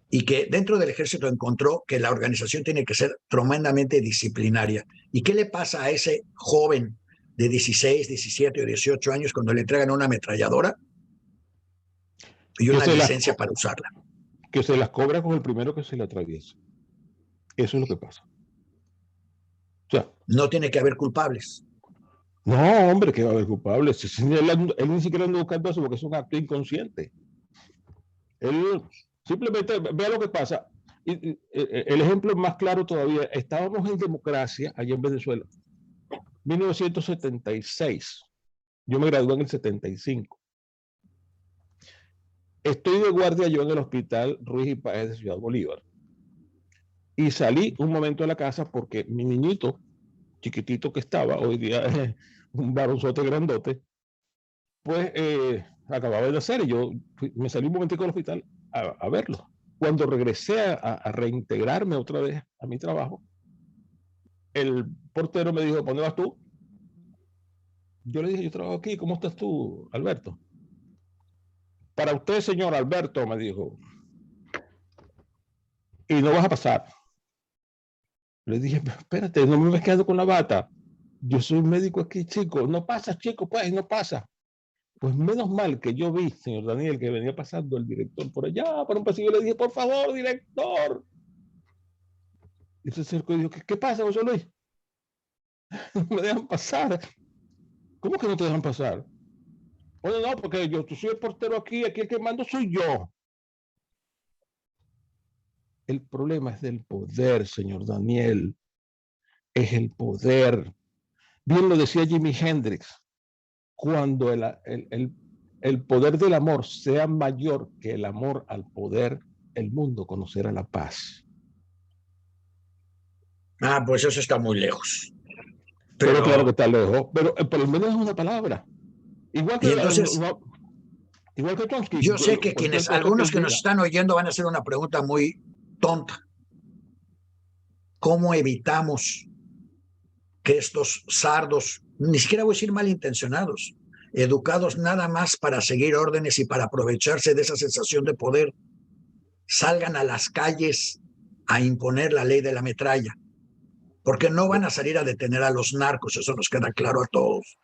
y que dentro del ejército encontró que la organización tiene que ser tremendamente disciplinaria. ¿Y qué le pasa a ese joven de 16, 17 o 18 años cuando le entregan una ametralladora y una licencia para usarla? Que se las cobra con el primero que se le atraviesa. Eso es lo que pasa. O sea, no tiene que haber culpables. No, hombre, que va a haber culpables. Él ni siquiera anda buscando eso porque es un acto inconsciente. Él simplemente vea lo que pasa. El ejemplo más claro todavía, estábamos en democracia allá en Venezuela, 1976. Yo me gradué en el 75. Estoy de guardia yo en el hospital Ruiz y Páez de Ciudad Bolívar. Y salí un momento de la casa porque mi niñito, chiquitito que estaba, hoy día un varonzote grandote, pues acababa de nacer y yo me salí un momentico del hospital a verlo. Cuando regresé a reintegrarme otra vez a mi trabajo, el portero me dijo, ¿dónde vas tú? Yo le dije, yo trabajo aquí, ¿cómo estás tú, Alberto? Para usted, señor Alberto, me dijo, y no vas a pasar. Le dije, espérate, no me ves quedando con la bata. Yo soy médico aquí, chico. No pasa, chico, pues, no pasa. Pues menos mal que yo vi, señor Daniel, que venía pasando el director por allá, por un pasillo, le dije, por favor, director. Y se acercó y dijo, ¿qué pasa, José Luis? No me dejan pasar. ¿Cómo que no te dejan pasar? Bueno, no, porque yo soy el portero aquí el que mando soy yo. El problema es del poder, señor Daniel. Es el poder. Bien lo decía Jimi Hendrix. Cuando el poder del amor sea mayor que el amor al poder, el mundo conocerá la paz. Ah, pues eso está muy lejos. Pero claro que está lejos, pero por lo menos es una palabra. Igual que, entonces, igual que Chomsky. Yo sé que algunos que nos están oyendo van a hacer una pregunta muy tonta. ¿Cómo evitamos que estos sardos, ni siquiera voy a decir malintencionados, educados nada más para seguir órdenes y para aprovecharse de esa sensación de poder, salgan a las calles a imponer la ley de la metralla? Porque no van a salir a detener a los narcos, eso nos queda claro a todos.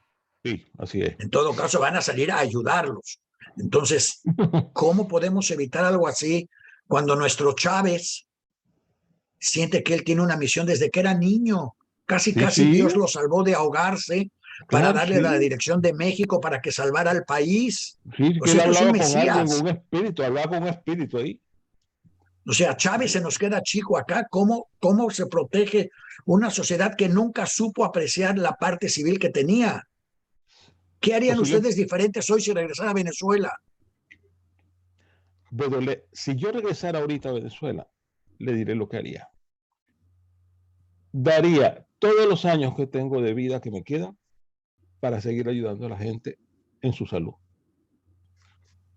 Sí, así es. En todo caso, van a salir a ayudarlos. Entonces, ¿cómo podemos evitar algo así cuando nuestro Chávez siente que él tiene una misión desde que era niño? Casi Dios lo salvó de ahogarse para darle la dirección de México para que salvara al país. Sí, que él hablaba con alguien, con un espíritu, hablaba con un espíritu ahí. O sea, Chávez se nos queda chico acá. ¿Cómo se protege una sociedad que nunca supo apreciar la parte civil que tenía? ¿Qué harían ustedes diferentes hoy si regresara a Venezuela? Bueno, si yo regresara ahorita a Venezuela, le diré lo que haría. Daría todos los años que tengo de vida que me quedan para seguir ayudando a la gente en su salud.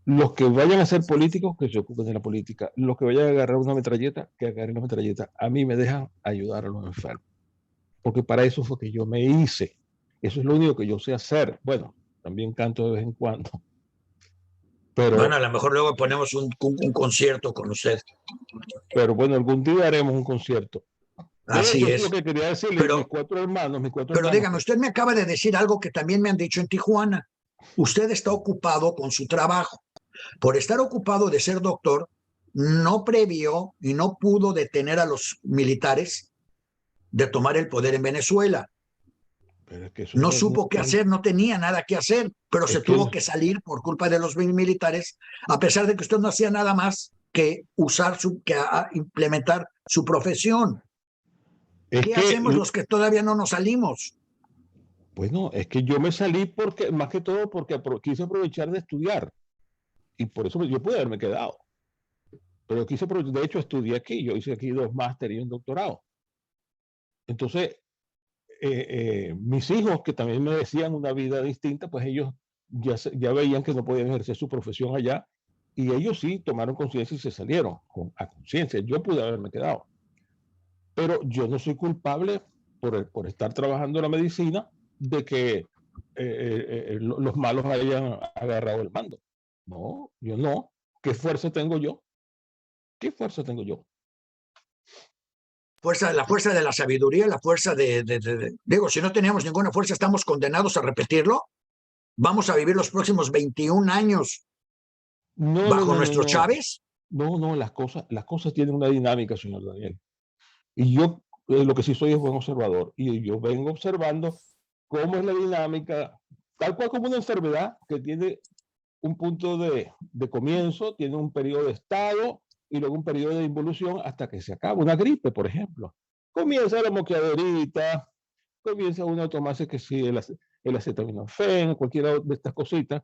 Los que vayan a ser políticos, que se ocupen de la política. Los que vayan a agarrar una metralleta, que agarren la metralleta. A mí me dejan ayudar a los enfermos. Porque para eso fue que yo me hice. Eso es lo único que yo sé hacer. Bueno, también canto de vez en cuando. Pero, bueno, a lo mejor luego ponemos un concierto con usted. Pero bueno, algún día haremos un concierto. Así eso es. lo que quería decirle. Pero, mis cuatro hermanos. Pero dígame, usted me acaba de decir algo que también me han dicho en Tijuana. Usted está ocupado con su trabajo. Por estar ocupado de ser doctor, no previó y no pudo detener a los militares de tomar el poder en Venezuela. Pero es que no supo qué hacer, no tenía nada que hacer, pero se tuvo que salir por culpa de los militares, a pesar de que usted no hacía nada más que implementar su profesión. ¿Qué hacemos los que todavía no nos salimos? Bueno, es que yo me salí porque, más que todo, porque quise aprovechar de estudiar. Y por eso yo pude haberme quedado. Pero quise aprovechar, de hecho estudié aquí, yo hice aquí 2 másteres y un doctorado. Entonces, mis hijos, que también me decían una vida distinta, pues ellos ya veían que no podían ejercer su profesión allá, y ellos sí tomaron conciencia y se salieron a conciencia. Yo pude haberme quedado. Pero yo no soy culpable por estar trabajando en la medicina de que los malos hayan agarrado el mando. No, yo no. ¿Qué fuerza tengo yo? ¿Qué fuerza tengo yo? La fuerza de la sabiduría, la fuerza digo, si no teníamos ninguna fuerza, estamos condenados a repetirlo. Vamos a vivir los próximos 21 años bajo nuestro Chávez. No, las cosas tienen una dinámica, señor Daniel. Y yo lo que sí soy es buen observador. Y yo vengo observando cómo es la dinámica, tal cual como una enfermedad que tiene un punto de comienzo, tiene un periodo de estado y luego un periodo de involución hasta que se acaba. Una gripe, por ejemplo. Comienza la moqueadorita, comienza uno a tomarse que si el acetaminofén, cualquiera de estas cositas.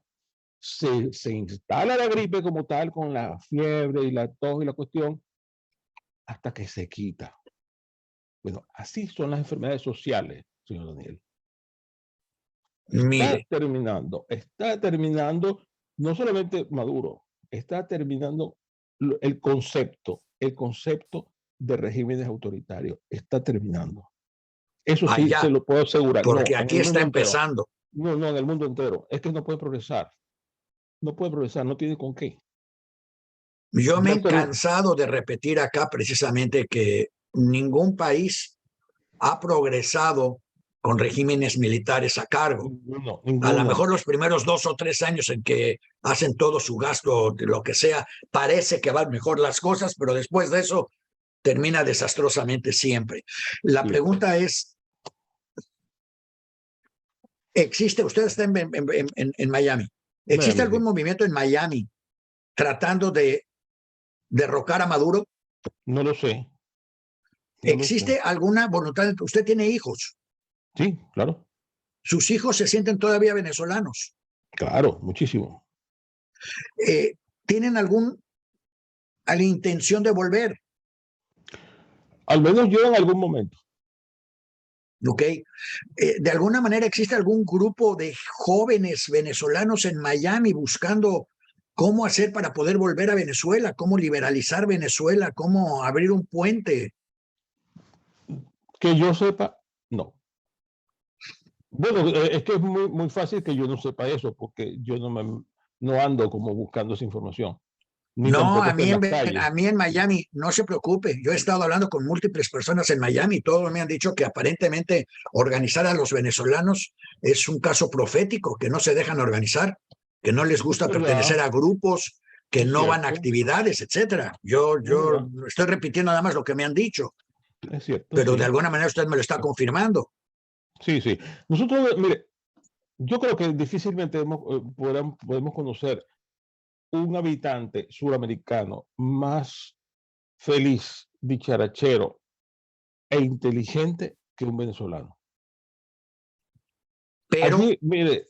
Se instala la gripe como tal, con la fiebre y la tos y la cuestión, hasta que se quita. Bueno, así son las enfermedades sociales, señor Daniel. Está terminando, no solamente Maduro, está terminando el concepto de regímenes autoritarios. Está terminando. Eso sí, allá, se lo puedo asegurar. Porque aquí está empezando. No, en el mundo entero. Es que no puede progresar. No puede progresar, no tiene con qué. Yo me he cansado de repetir acá precisamente que ningún país ha progresado con regímenes militares a cargo. Ninguno. A lo mejor los primeros 2 o 3 años en que hacen todo su gasto, de lo que sea, parece que van mejor las cosas, pero después de eso termina desastrosamente siempre. La pregunta es, usted está en Miami, ¿existe algún movimiento en Miami tratando de derrocar a Maduro? No lo sé. ¿Existe alguna voluntad? Usted tiene hijos. Sí, claro. ¿Sus hijos se sienten todavía venezolanos? Claro, muchísimo. ¿Tienen alguna intención de volver? Al menos yo en algún momento. Ok. ¿De alguna manera existe algún grupo de jóvenes venezolanos en Miami buscando cómo hacer para poder volver a Venezuela, cómo liberalizar Venezuela, cómo abrir un puente? Que yo sepa, no. Bueno, es que es muy fácil que yo no sepa eso, porque yo no ando como buscando esa información. No, a mí en Miami, no se preocupe, yo he estado hablando con múltiples personas en Miami, todos me han dicho que aparentemente organizar a los venezolanos es un caso profético, que no se dejan organizar, que no les gusta pertenecer a grupos, que no van a actividades, etcétera. Yo estoy repitiendo nada más lo que me han dicho. Es cierto. Pero de alguna manera usted me lo está confirmando. Sí. Nosotros, mire, yo creo que difícilmente podemos conocer un habitante suramericano más feliz, dicharachero e inteligente que un venezolano. Pero, Allí, mire,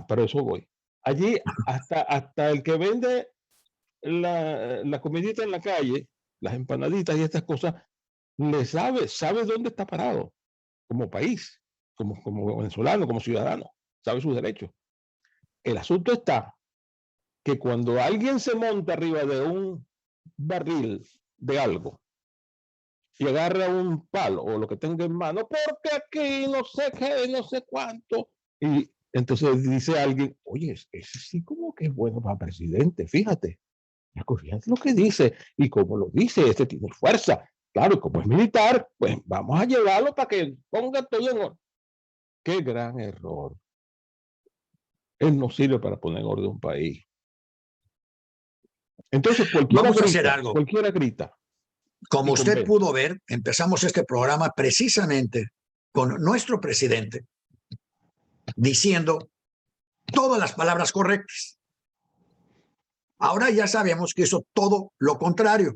pero eso voy. Allí hasta el que vende la comidita en la calle, las empanaditas y estas cosas, sabe dónde está parado como país, como venezolano, como ciudadano, sabe sus derechos. El asunto está que cuando alguien se monta arriba de un barril de algo y agarra un palo o lo que tenga en mano, porque aquí no sé qué, no sé cuánto, y entonces dice alguien, oye, ese sí como que es bueno para presidente, fíjate lo que dice, y como lo dice, este tiene fuerza, claro, y como es militar, pues vamos a llevarlo para que ponga todo en orden. Qué gran error. Él no sirve para poner en orden un país. Entonces vamos a hacer algo. Cualquiera grita. Como usted pudo ver, empezamos este programa precisamente con nuestro presidente diciendo todas las palabras correctas. Ahora ya sabemos que hizo todo lo contrario.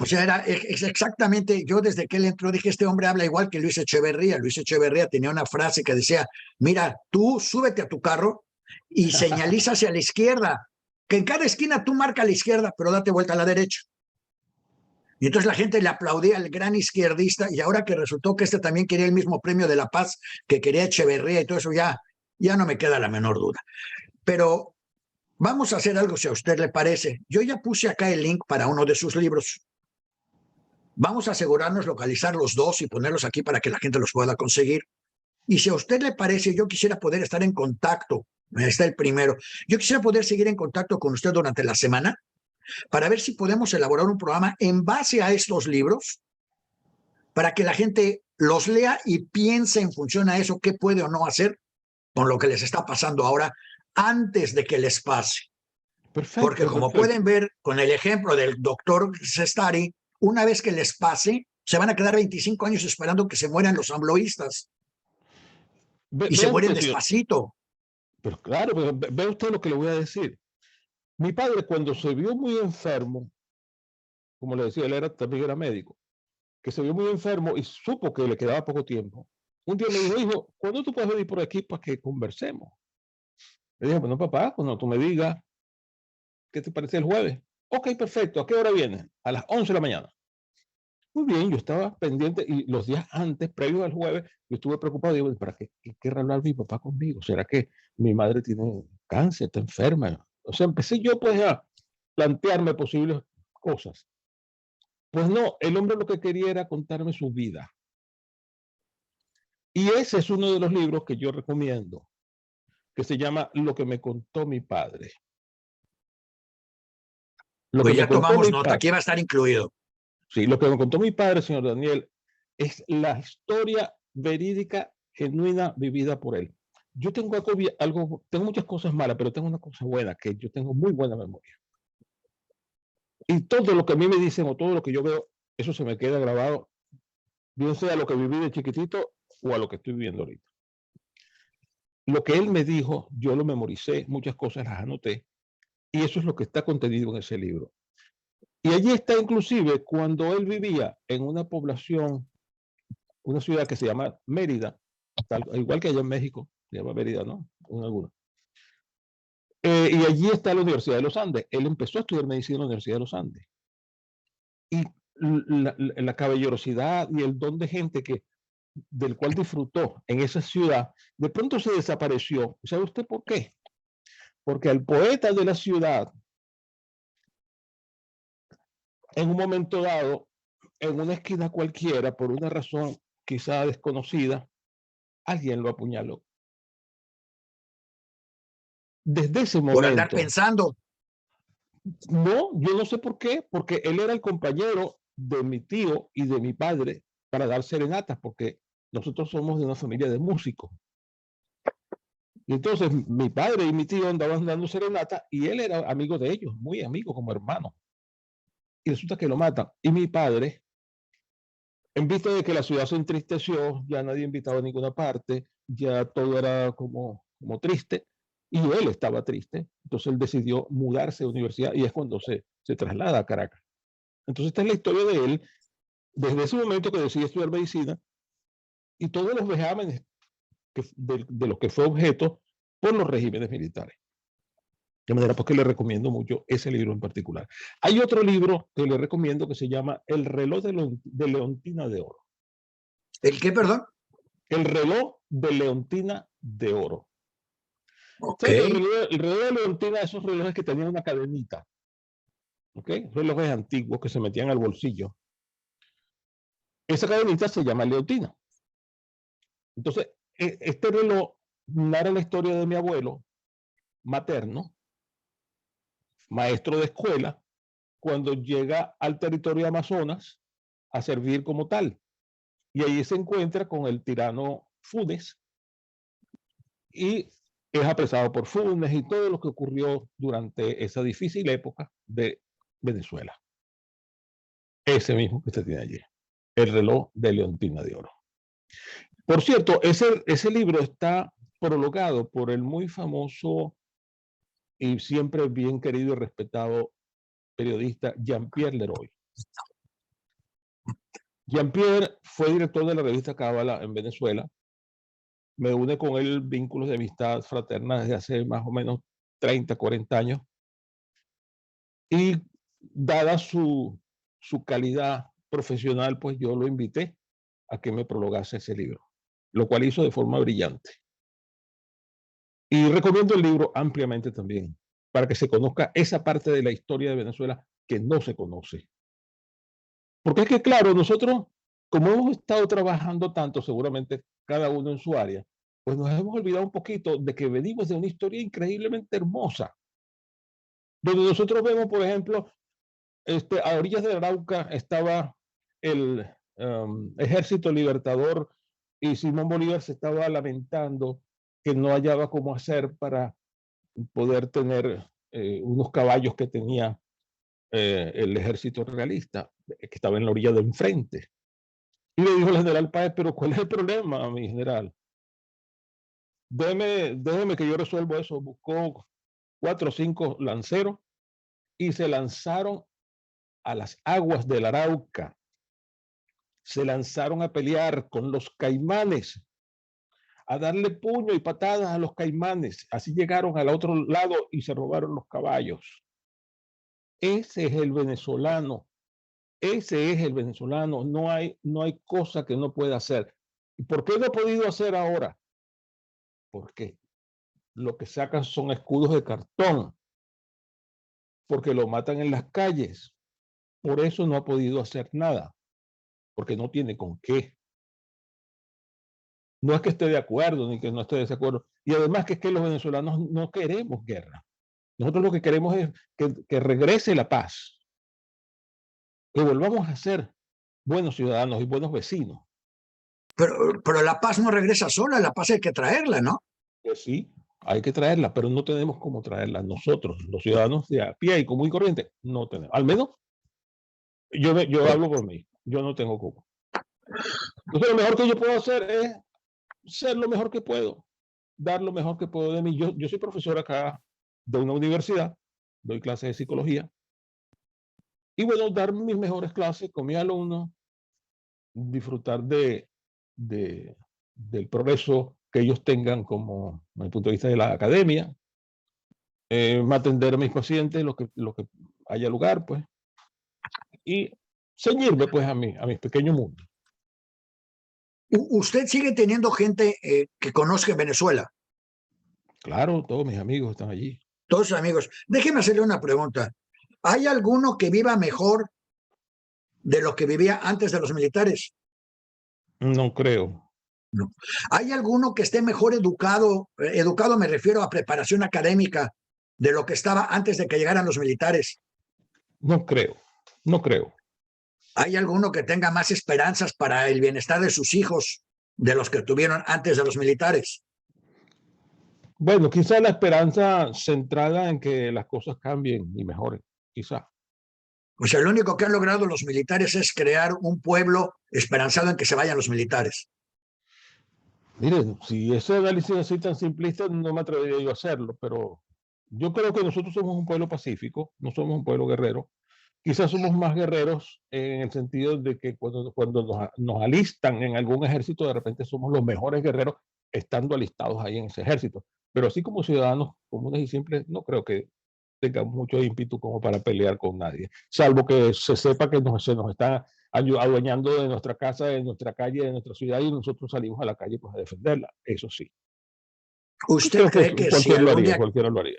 O sea, es exactamente, yo desde que él entró dije, este hombre habla igual que Luis Echeverría. Luis Echeverría tenía una frase que decía, mira, tú súbete a tu carro y señaliza hacia la izquierda, que en cada esquina tú marca a la izquierda, pero date vuelta a la derecha. Y entonces la gente le aplaudía al gran izquierdista, y ahora que resultó que este también quería el mismo premio de la paz que quería Echeverría y todo eso, ya no me queda la menor duda. Pero vamos a hacer algo, si a usted le parece. Yo ya puse acá el link para uno de sus libros. Vamos a asegurarnos localizar los dos y ponerlos aquí para que la gente los pueda conseguir. Y si a usted le parece, yo quisiera poder estar en contacto. Ahí está el primero. Yo quisiera poder seguir en contacto con usted durante la semana para ver si podemos elaborar un programa en base a estos libros para que la gente los lea y piense en función a eso qué puede o no hacer con lo que les está pasando ahora antes de que les pase. Perfecto, porque como pueden ver con el ejemplo del doctor Sestari, una vez que les pase, se van a quedar 25 años esperando que se mueran los ambloístas. Y se mueren despacito. Pero claro, ve usted lo que le voy a decir. Mi padre, cuando se vio muy enfermo, como le decía, él también era médico, que se vio muy enfermo y supo que le quedaba poco tiempo. Un día me dijo, hijo, ¿cuándo tú puedes venir por aquí para que conversemos? Le dije, bueno, papá, cuando tú me digas, ¿qué te parece el jueves? Ok, perfecto. ¿A qué hora vienes? A las 11 de la mañana. Muy bien, yo estaba pendiente y los días antes, previos al jueves, yo estuve preocupado. Digo, ¿para qué querrá hablar mi papá conmigo? ¿Será que mi madre tiene cáncer, está enferma? O sea, empecé yo pues a plantearme posibles cosas. Pues no, el hombre lo que quería era contarme su vida. Y ese es uno de los libros que yo recomiendo, que se llama Lo que me contó mi padre. Pues ya tomamos nota, aquí va a estar incluido. Sí, lo que me contó mi padre, señor Daniel, es la historia verídica, genuina, vivida por él. Yo tengo tengo muchas cosas malas, pero tengo una cosa buena, que yo tengo muy buena memoria. Y todo lo que a mí me dicen o todo lo que yo veo, eso se me queda grabado, bien sea lo que viví de chiquitito o a lo que estoy viviendo ahorita. Lo que él me dijo, yo lo memoricé, muchas cosas las anoté, y eso es lo que está contenido en ese libro. Y allí está inclusive cuando él vivía en una población, una ciudad que se llama Mérida, igual que allá en México, se llama Mérida, ¿no? En alguna. Y allí está la Universidad de los Andes. Él empezó a estudiar medicina en la Universidad de los Andes. Y la caballerosidad y el don de gente del cual disfrutó en esa ciudad, de pronto se desapareció. ¿Sabe usted por qué? Porque al poeta de la ciudad, en un momento dado, en una esquina cualquiera, por una razón quizá desconocida, alguien lo apuñaló. Desde ese momento. Por andar pensando. No, yo no sé por qué, porque él era el compañero de mi tío y de mi padre para dar serenatas, porque nosotros somos de una familia de músicos. Y entonces mi padre y mi tío andaban dando serenatas y él era amigo de ellos, muy amigo, como hermano. Y resulta que lo matan. Y mi padre, en vista de que la ciudad se entristeció, ya nadie invitaba a ninguna parte, ya todo era como triste, y él estaba triste, entonces él decidió mudarse de universidad y es cuando se traslada a Caracas. Entonces esta es la historia de él, desde ese momento que decide estudiar medicina, y todos los vejámenes de los que fue objeto por los regímenes militares. De manera pues que le recomiendo mucho ese libro en particular. Hay otro libro que le recomiendo que se llama El reloj de Leontina de Oro. ¿El qué, perdón? El reloj de Leontina de Oro. Ok. El reloj de Leontina, esos relojes que tenían una cadenita. ¿Ok? Relojes antiguos que se metían al bolsillo. Esa cadenita se llama Leontina. Entonces, este reloj narra la historia de mi abuelo materno, maestro de escuela, cuando llega al territorio de Amazonas a servir como tal. Y ahí se encuentra con el tirano Funes y es apresado por Funes y todo lo que ocurrió durante esa difícil época de Venezuela. Ese mismo que usted tiene allí, El reloj de Leontina de Oro. Por cierto, ese libro está prologado por el muy famoso y siempre bien querido y respetado periodista Jean-Pierre Leroy. Jean-Pierre fue director de la revista Cábala en Venezuela. Me une con él vínculos de amistad fraterna desde hace más o menos 30, 40 años. Y dada su calidad profesional, pues yo lo invité a que me prologase ese libro, lo cual hizo de forma brillante. Y recomiendo el libro ampliamente también, para que se conozca esa parte de la historia de Venezuela que no se conoce. Porque es que, claro, nosotros, como hemos estado trabajando tanto, seguramente cada uno en su área, pues nos hemos olvidado un poquito de que venimos de una historia increíblemente hermosa, donde nosotros vemos, por ejemplo, a orillas de Arauca estaba el Ejército Libertador y Simón Bolívar se estaba lamentando que no hallaba cómo hacer para poder tener unos caballos que tenía el ejército realista, que estaba en la orilla de enfrente. Y le dijo el general Páez, pero ¿cuál es el problema, mi general? Déjeme que yo resuelvo eso. Buscó 4 o 5 lanceros y se lanzaron a las aguas del Arauca. Se lanzaron a pelear con los caimanes, a darle puño y patadas a los caimanes. Así llegaron al otro lado y se robaron los caballos. Ese es el venezolano. Ese es el venezolano. No hay cosa que no pueda hacer. ¿Y por qué no ha podido hacer ahora? Porque lo que sacan son escudos de cartón. Porque lo matan en las calles. Por eso no ha podido hacer nada. Porque no tiene con qué. No es que esté de acuerdo ni que no esté de desacuerdo. Y además que es que los venezolanos no queremos guerra. Nosotros lo que queremos es que regrese la paz. Que volvamos a ser buenos ciudadanos y buenos vecinos. Pero la paz no regresa sola, la paz hay que traerla, ¿no? Pues sí, hay que traerla, pero no tenemos cómo traerla nosotros, los ciudadanos de a pie y común y corriente. No tenemos. Al menos yo hablo por mí. Yo no tengo cómo. Entonces lo mejor que yo puedo hacer es ser lo mejor que puedo, dar lo mejor que puedo de mí. Yo soy profesor acá de una universidad, doy clases de psicología, y bueno, dar mis mejores clases con mis alumnos, disfrutar del progreso que ellos tengan como, desde el punto de vista de la academia, atender a mis pacientes, lo que haya lugar, pues, y ceñirme, pues, a mis pequeños mundos. ¿Usted sigue teniendo gente que conozca Venezuela? Claro, todos mis amigos están allí. Todos sus amigos. Déjeme hacerle una pregunta. ¿Hay alguno que viva mejor de lo que vivía antes de los militares? No creo. No. ¿Hay alguno que esté mejor educado? Educado me refiero a preparación académica de lo que estaba antes de que llegaran los militares. No creo. No creo. ¿Hay alguno que tenga más esperanzas para el bienestar de sus hijos de los que tuvieron antes de los militares? Bueno, quizá la esperanza centrada en que las cosas cambien y mejoren, quizá. O sea, lo único que han logrado los militares es crear un pueblo esperanzado en que se vayan los militares. Miren, si ese análisis es así tan simplista, no me atrevería yo a hacerlo, pero yo creo que nosotros somos un pueblo pacífico, no somos un pueblo guerrero, Quizás somos más guerreros en el sentido de que cuando nos alistan en algún ejército, de repente somos los mejores guerreros estando alistados ahí en ese ejército. Pero así como ciudadanos comunes y simples, no creo que tengamos mucho ímpetu como para pelear con nadie, salvo que se sepa que se nos está adueñando de nuestra casa, de nuestra calle, de nuestra ciudad, y nosotros salimos a la calle pues, a defenderla. Eso sí. ¿Usted Creo cree que si algún día, cualquiera lo haría.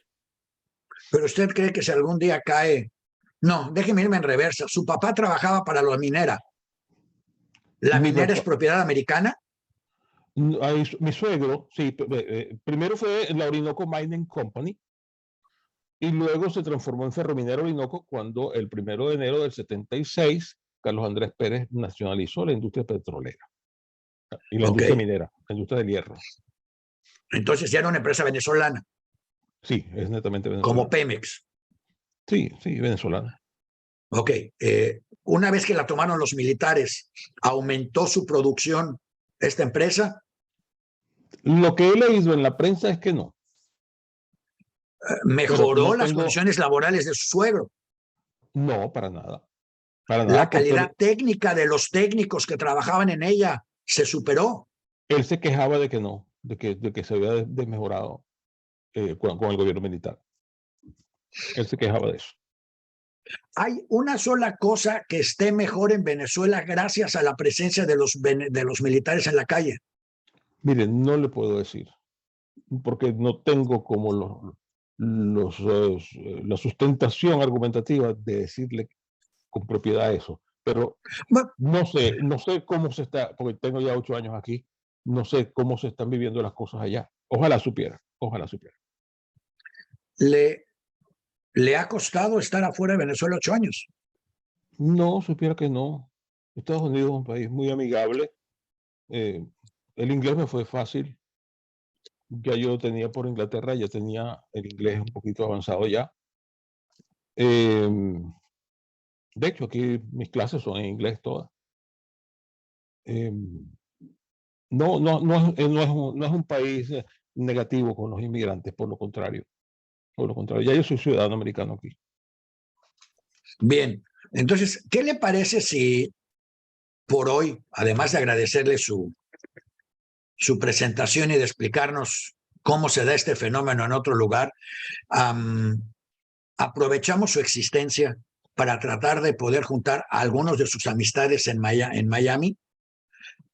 pero usted cree que si algún día cae, no, déjeme irme en reversa, su papá trabajaba para la minera, ¿la Mi minera es papá- propiedad americana? Mi suegro, sí, primero fue la Orinoco Mining Company y luego se transformó en Ferrominera Orinoco cuando el 1 de enero del 76 Carlos Andrés Pérez nacionalizó la industria petrolera y la Ok, industria minera, la industria del hierro. entonces ya era una empresa venezolana, Sí, es netamente como venezolana. Pemex. Sí, sí, venezolana. Ok, una vez que la tomaron los militares, ¿aumentó su producción esta empresa? Lo que he leído en la prensa es que no, pero ¿Mejoró no las tengo, condiciones laborales de su suegro? no, para nada, ¿La porque calidad técnica de los técnicos que trabajaban en ella se superó? él se quejaba de que no, de que se había desmejorado con el gobierno militar. Él se quejaba de eso. Hay una sola cosa que esté mejor en Venezuela gracias a la presencia de los militares en la calle. Miren, no le puedo decir, porque no tengo como la sustentación argumentativa de decirle con propiedad eso. Pero Bueno, no sé cómo se está, porque tengo ya 8 años aquí, no sé cómo se están viviendo las cosas allá. Ojalá supiera, ojalá supiera. le ha costado estar afuera de Venezuela 8 años. No, supiera que no. Estados Unidos es un país muy amigable. El inglés me fue fácil. Ya yo tenía por Inglaterra, ya tenía el inglés un poquito avanzado ya. De hecho, aquí mis clases son en inglés todas. No es un país negativo con los inmigrantes, por lo contrario. Por lo contrario, ya yo soy ciudadano americano aquí. Bien, entonces, ¿qué le parece si por hoy, además de agradecerle su presentación y de explicarnos cómo se da este fenómeno en otro lugar, aprovechamos su existencia para tratar de poder juntar a algunos de sus amistades en Miami?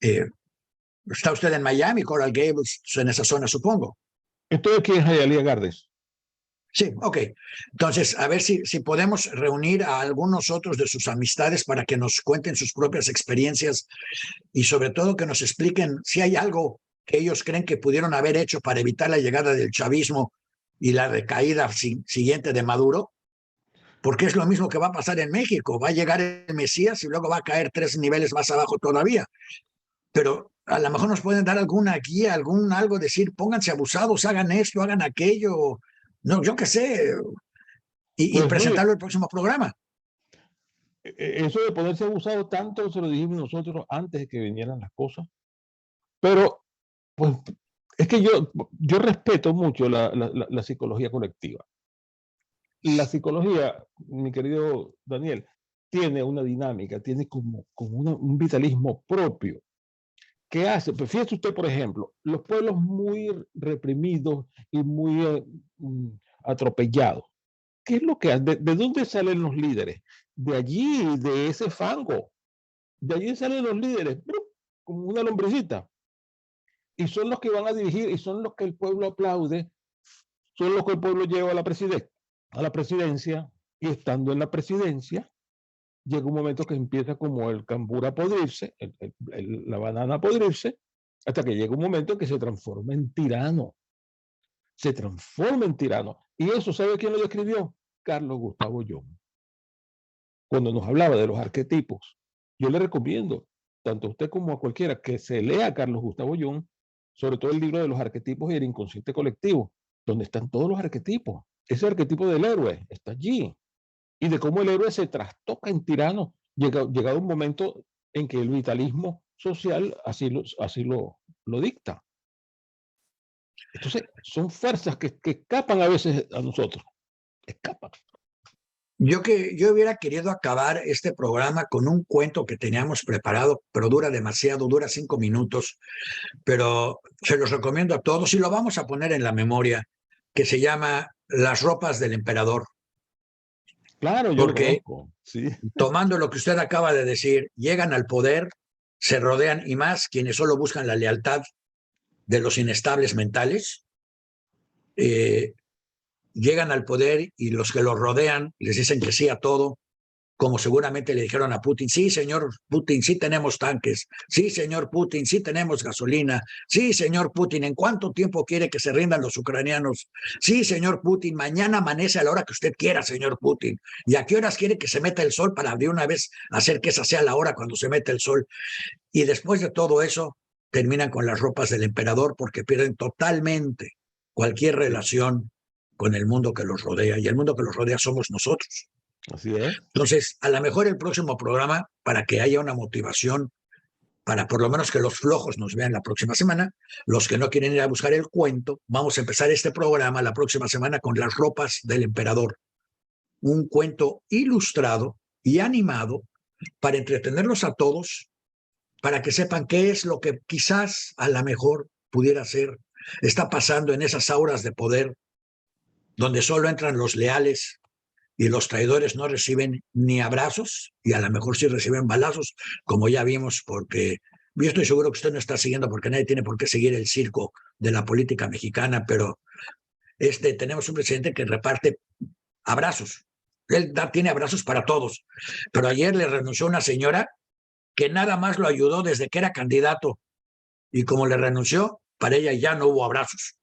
Está usted en Miami, Coral Gables, en esa zona, supongo. Estoy aquí en Hialeah Gardens. Sí, ok. Entonces, a ver si podemos reunir a algunos otros de sus amistades para que nos cuenten sus propias experiencias y sobre todo que nos expliquen si hay algo que ellos creen que pudieron haber hecho para evitar la llegada del chavismo y la recaída siguiente de Maduro, porque es lo mismo que va a pasar en México. Va a llegar el Mesías y luego va a caer 3 niveles más abajo todavía. Pero a lo mejor nos pueden dar alguna guía, algo, decir, pónganse abusados, hagan esto, hagan aquello, no, yo qué sé, y Pues mire, presentarlo el próximo programa. eso de poderse abusado tanto se lo dijimos nosotros antes de que vinieran las cosas. Pero, pues, es que yo respeto mucho la psicología colectiva. La psicología, mi querido Daniel, tiene una dinámica, tiene como un vitalismo propio. ¿Qué hace? Pues fíjese usted, por ejemplo, los pueblos muy reprimidos y muy atropellados. ¿Qué es lo que hace? ¿De dónde salen los líderes? De allí, de ese fango. De allí salen los líderes, como una lombricita. Y son los que van a dirigir y son los que el pueblo aplaude, son los que el pueblo lleva a la presidencia, y estando en la presidencia, llega un momento que empieza como el cambur a podrirse, la banana a podrirse, hasta que llega un momento en que se transforma en tirano. Se transforma en tirano. Y eso, ¿sabe quién lo describió? Carlos Gustavo Jung. Cuando nos hablaba de los arquetipos, yo le recomiendo, tanto a usted como a cualquiera, que se lea a Carlos Gustavo Jung, sobre todo el libro de los arquetipos y el inconsciente colectivo, donde están todos los arquetipos. Ese arquetipo del héroe está allí. Y de cómo el héroe se trastoca en tirano, llegado un momento en que el vitalismo social así lo dicta. Entonces, son fuerzas que escapan a veces a nosotros. Escapan. Yo hubiera querido acabar este programa con un cuento que teníamos preparado, pero dura demasiado, dura 5 minutos, pero se los recomiendo a todos y lo vamos a poner en la memoria, que se llama Las ropas del emperador. Claro, yo lo Porque conozco. Sí. tomando lo que usted acaba de decir, llegan al poder, se rodean, y más quienes solo buscan la lealtad de los inestables mentales, llegan al poder y los que los rodean les dicen que sí a todo, como seguramente le dijeron a Putin: sí, señor Putin, sí tenemos tanques, sí, señor Putin, sí tenemos gasolina, sí, señor Putin, ¿en cuánto tiempo quiere que se rindan los ucranianos? Sí, señor Putin, mañana amanece a la hora que usted quiera, señor Putin. ¿Y a qué horas quiere que se meta el sol para de una vez hacer que esa sea la hora cuando se mete el sol? Y después de todo eso, terminan con las ropas del emperador porque pierden totalmente cualquier relación con el mundo que los rodea, y el mundo que los rodea somos nosotros. Así es. Entonces, a lo mejor el próximo programa, para que haya una motivación, para por lo menos que los flojos nos vean la próxima semana, los que no quieren ir a buscar el cuento, vamos a empezar este programa la próxima semana con Las ropas del emperador, un cuento ilustrado y animado para entretenerlos a todos, para que sepan qué es lo que quizás a lo mejor pudiera ser, está pasando en esas auras de poder, donde solo entran los leales y los traidores no reciben ni abrazos, y a lo mejor sí reciben balazos, como ya vimos, porque yo estoy seguro que usted no está siguiendo, porque nadie tiene por qué seguir el circo de la política mexicana, pero tenemos un presidente que reparte abrazos. Él tiene abrazos para todos, pero ayer le renunció una señora que nada más lo ayudó desde que era candidato, y como le renunció, para ella ya no hubo abrazos.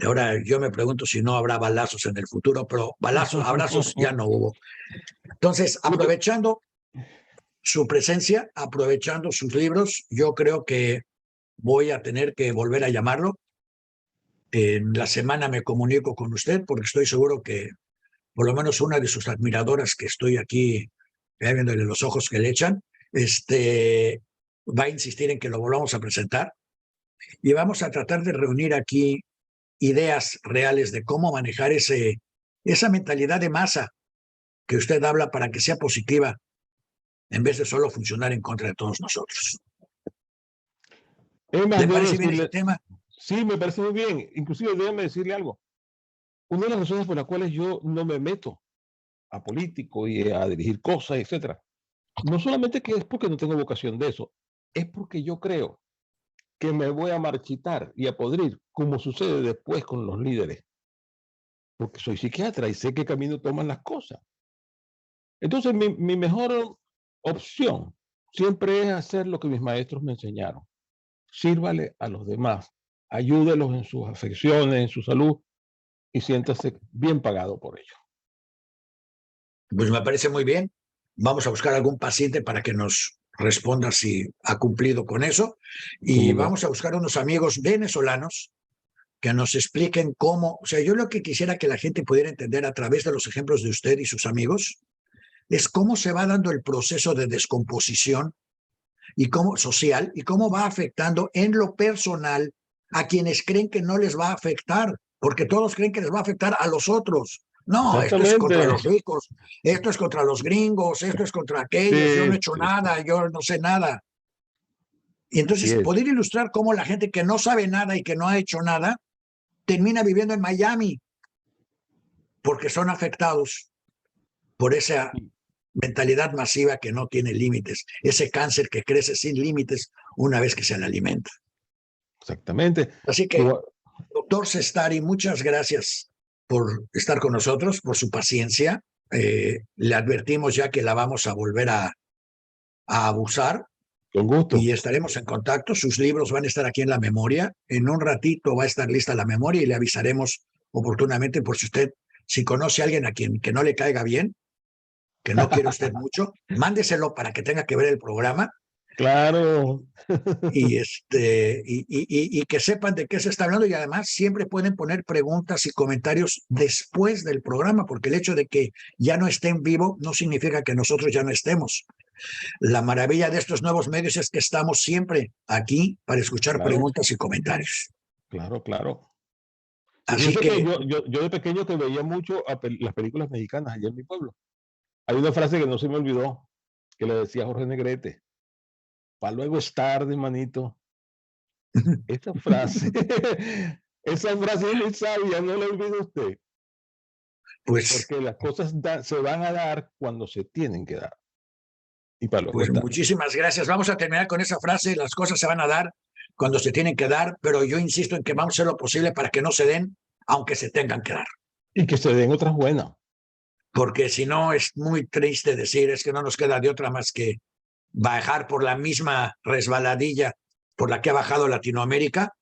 Ahora yo me pregunto si no habrá balazos en el futuro, pero balazos, abrazos ya no hubo. Entonces, aprovechando su presencia, aprovechando sus libros, yo creo que voy a tener que volver a llamarlo. En la semana me comunico con usted, porque estoy seguro que por lo menos una de sus admiradoras, que estoy aquí viéndole los ojos que le echan, va a insistir en que lo volvamos a presentar, y vamos a tratar de reunir aquí ideas reales de cómo manejar esa mentalidad de masa que usted habla, para que sea positiva, en vez de solo funcionar en contra de todos nosotros. ¿Le parece bien ese tema? Sí, me parece muy bien. Inclusive déjeme decirle algo. Una de las razones por las cuales yo no me meto a político y a dirigir cosas, etcétera, no solamente que es porque no tengo vocación de eso, es porque yo creo que me voy a marchitar y a podrir, como sucede después con los líderes, porque soy psiquiatra y sé qué camino toman las cosas. Entonces, mi mejor opción siempre es hacer lo que mis maestros me enseñaron. Sírvale a los demás, ayúdelos en sus afecciones, en su salud, y siéntase bien pagado por ello. Pues me parece muy bien. Vamos a buscar algún paciente para que nos responda si ha cumplido con eso, y vamos a buscar unos amigos venezolanos que nos expliquen cómo. O sea, yo lo que quisiera que la gente pudiera entender a través de los ejemplos de usted y sus amigos es cómo se va dando el proceso de descomposición y cómo social, y cómo va afectando en lo personal a quienes creen que no les va a afectar, porque todos creen que les va a afectar a los otros. No, esto es contra los ricos, esto es contra los gringos, esto es contra aquellos, yo no he hecho nada, yo no sé nada. Y entonces poder ilustrar cómo la gente que no sabe nada y que no ha hecho nada termina viviendo en Miami, porque son afectados por esa mentalidad masiva que no tiene límites, ese cáncer que crece sin límites una vez que se le alimenta. Exactamente. Así que, doctor Sestari, muchas gracias por estar con nosotros, por su paciencia. Le advertimos ya que la vamos a volver a abusar. Con gusto. Y estaremos en contacto. Sus libros van a estar aquí en la memoria. En un ratito va a estar lista la memoria y le avisaremos oportunamente, por si conoce a alguien a quien que no le caiga bien, que no quiere usted mucho, mándeselo para que tenga que ver el programa. Claro. Y que sepan de qué se está hablando, y además siempre pueden poner preguntas y comentarios después del programa, porque el hecho de que ya no esté en vivo no significa que nosotros ya no estemos. La maravilla de estos nuevos medios es que estamos siempre aquí para escuchar preguntas y comentarios. Claro, claro. Así Fíjese que yo de pequeño que veía mucho las películas mexicanas allá en mi pueblo. Hay una frase que no se me olvidó, que le decía Jorge Negrete: para luego es tarde, manito. Esa frase, esa frase es muy sabia, no la olvide usted, pues, porque las cosas se van a dar cuando se tienen que dar. Y para luego pues es tarde. muchísimas gracias. Vamos a terminar con esa frase. Las cosas se van a dar cuando se tienen que dar, pero yo insisto en que vamos a hacer lo posible para que no se den, aunque se tengan que dar. Y que se den otras buenas. Porque si no, es muy triste decir, es que no nos queda de otra más que bajar por la misma resbaladilla por la que ha bajado Latinoamérica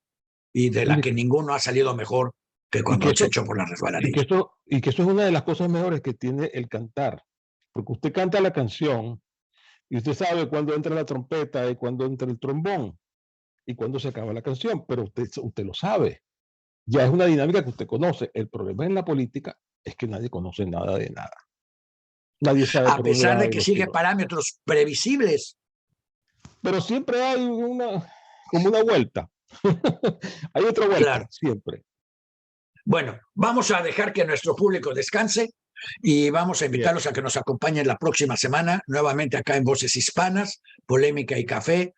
y de la que ninguno ha salido mejor que cuando se echó por la resbaladilla. Y que eso es una de las cosas mejores que tiene el cantar, porque usted canta la canción y usted sabe cuándo entra la trompeta y cuándo entra el trombón y cuándo se acaba la canción, pero usted lo sabe. Ya es una dinámica que usted conoce. El problema en la política es que nadie conoce nada de nada. Nadie sabe A pesar de que sigue tiros. parámetros previsibles. Pero siempre hay como una vuelta. Hay otra vuelta, Claro. siempre. Bueno, vamos a dejar que nuestro público descanse y vamos a invitarlos a que nos acompañen la próxima semana, nuevamente acá en Voces Hispanas, Polémica y Café,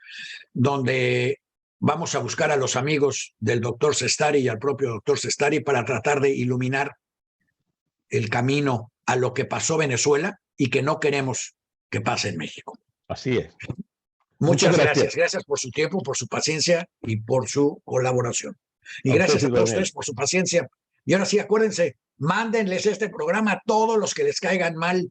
donde vamos a buscar a los amigos del doctor Sestari y al propio doctor Sestari para tratar de iluminar el camino a lo que pasó Venezuela y que no queremos que pase en México. Así es. Muchas gracias. Gracias por su tiempo, por su paciencia y por su colaboración. Y gracias a todos ustedes por su paciencia. Y ahora sí, acuérdense, mándenles este programa a todos los que les caigan mal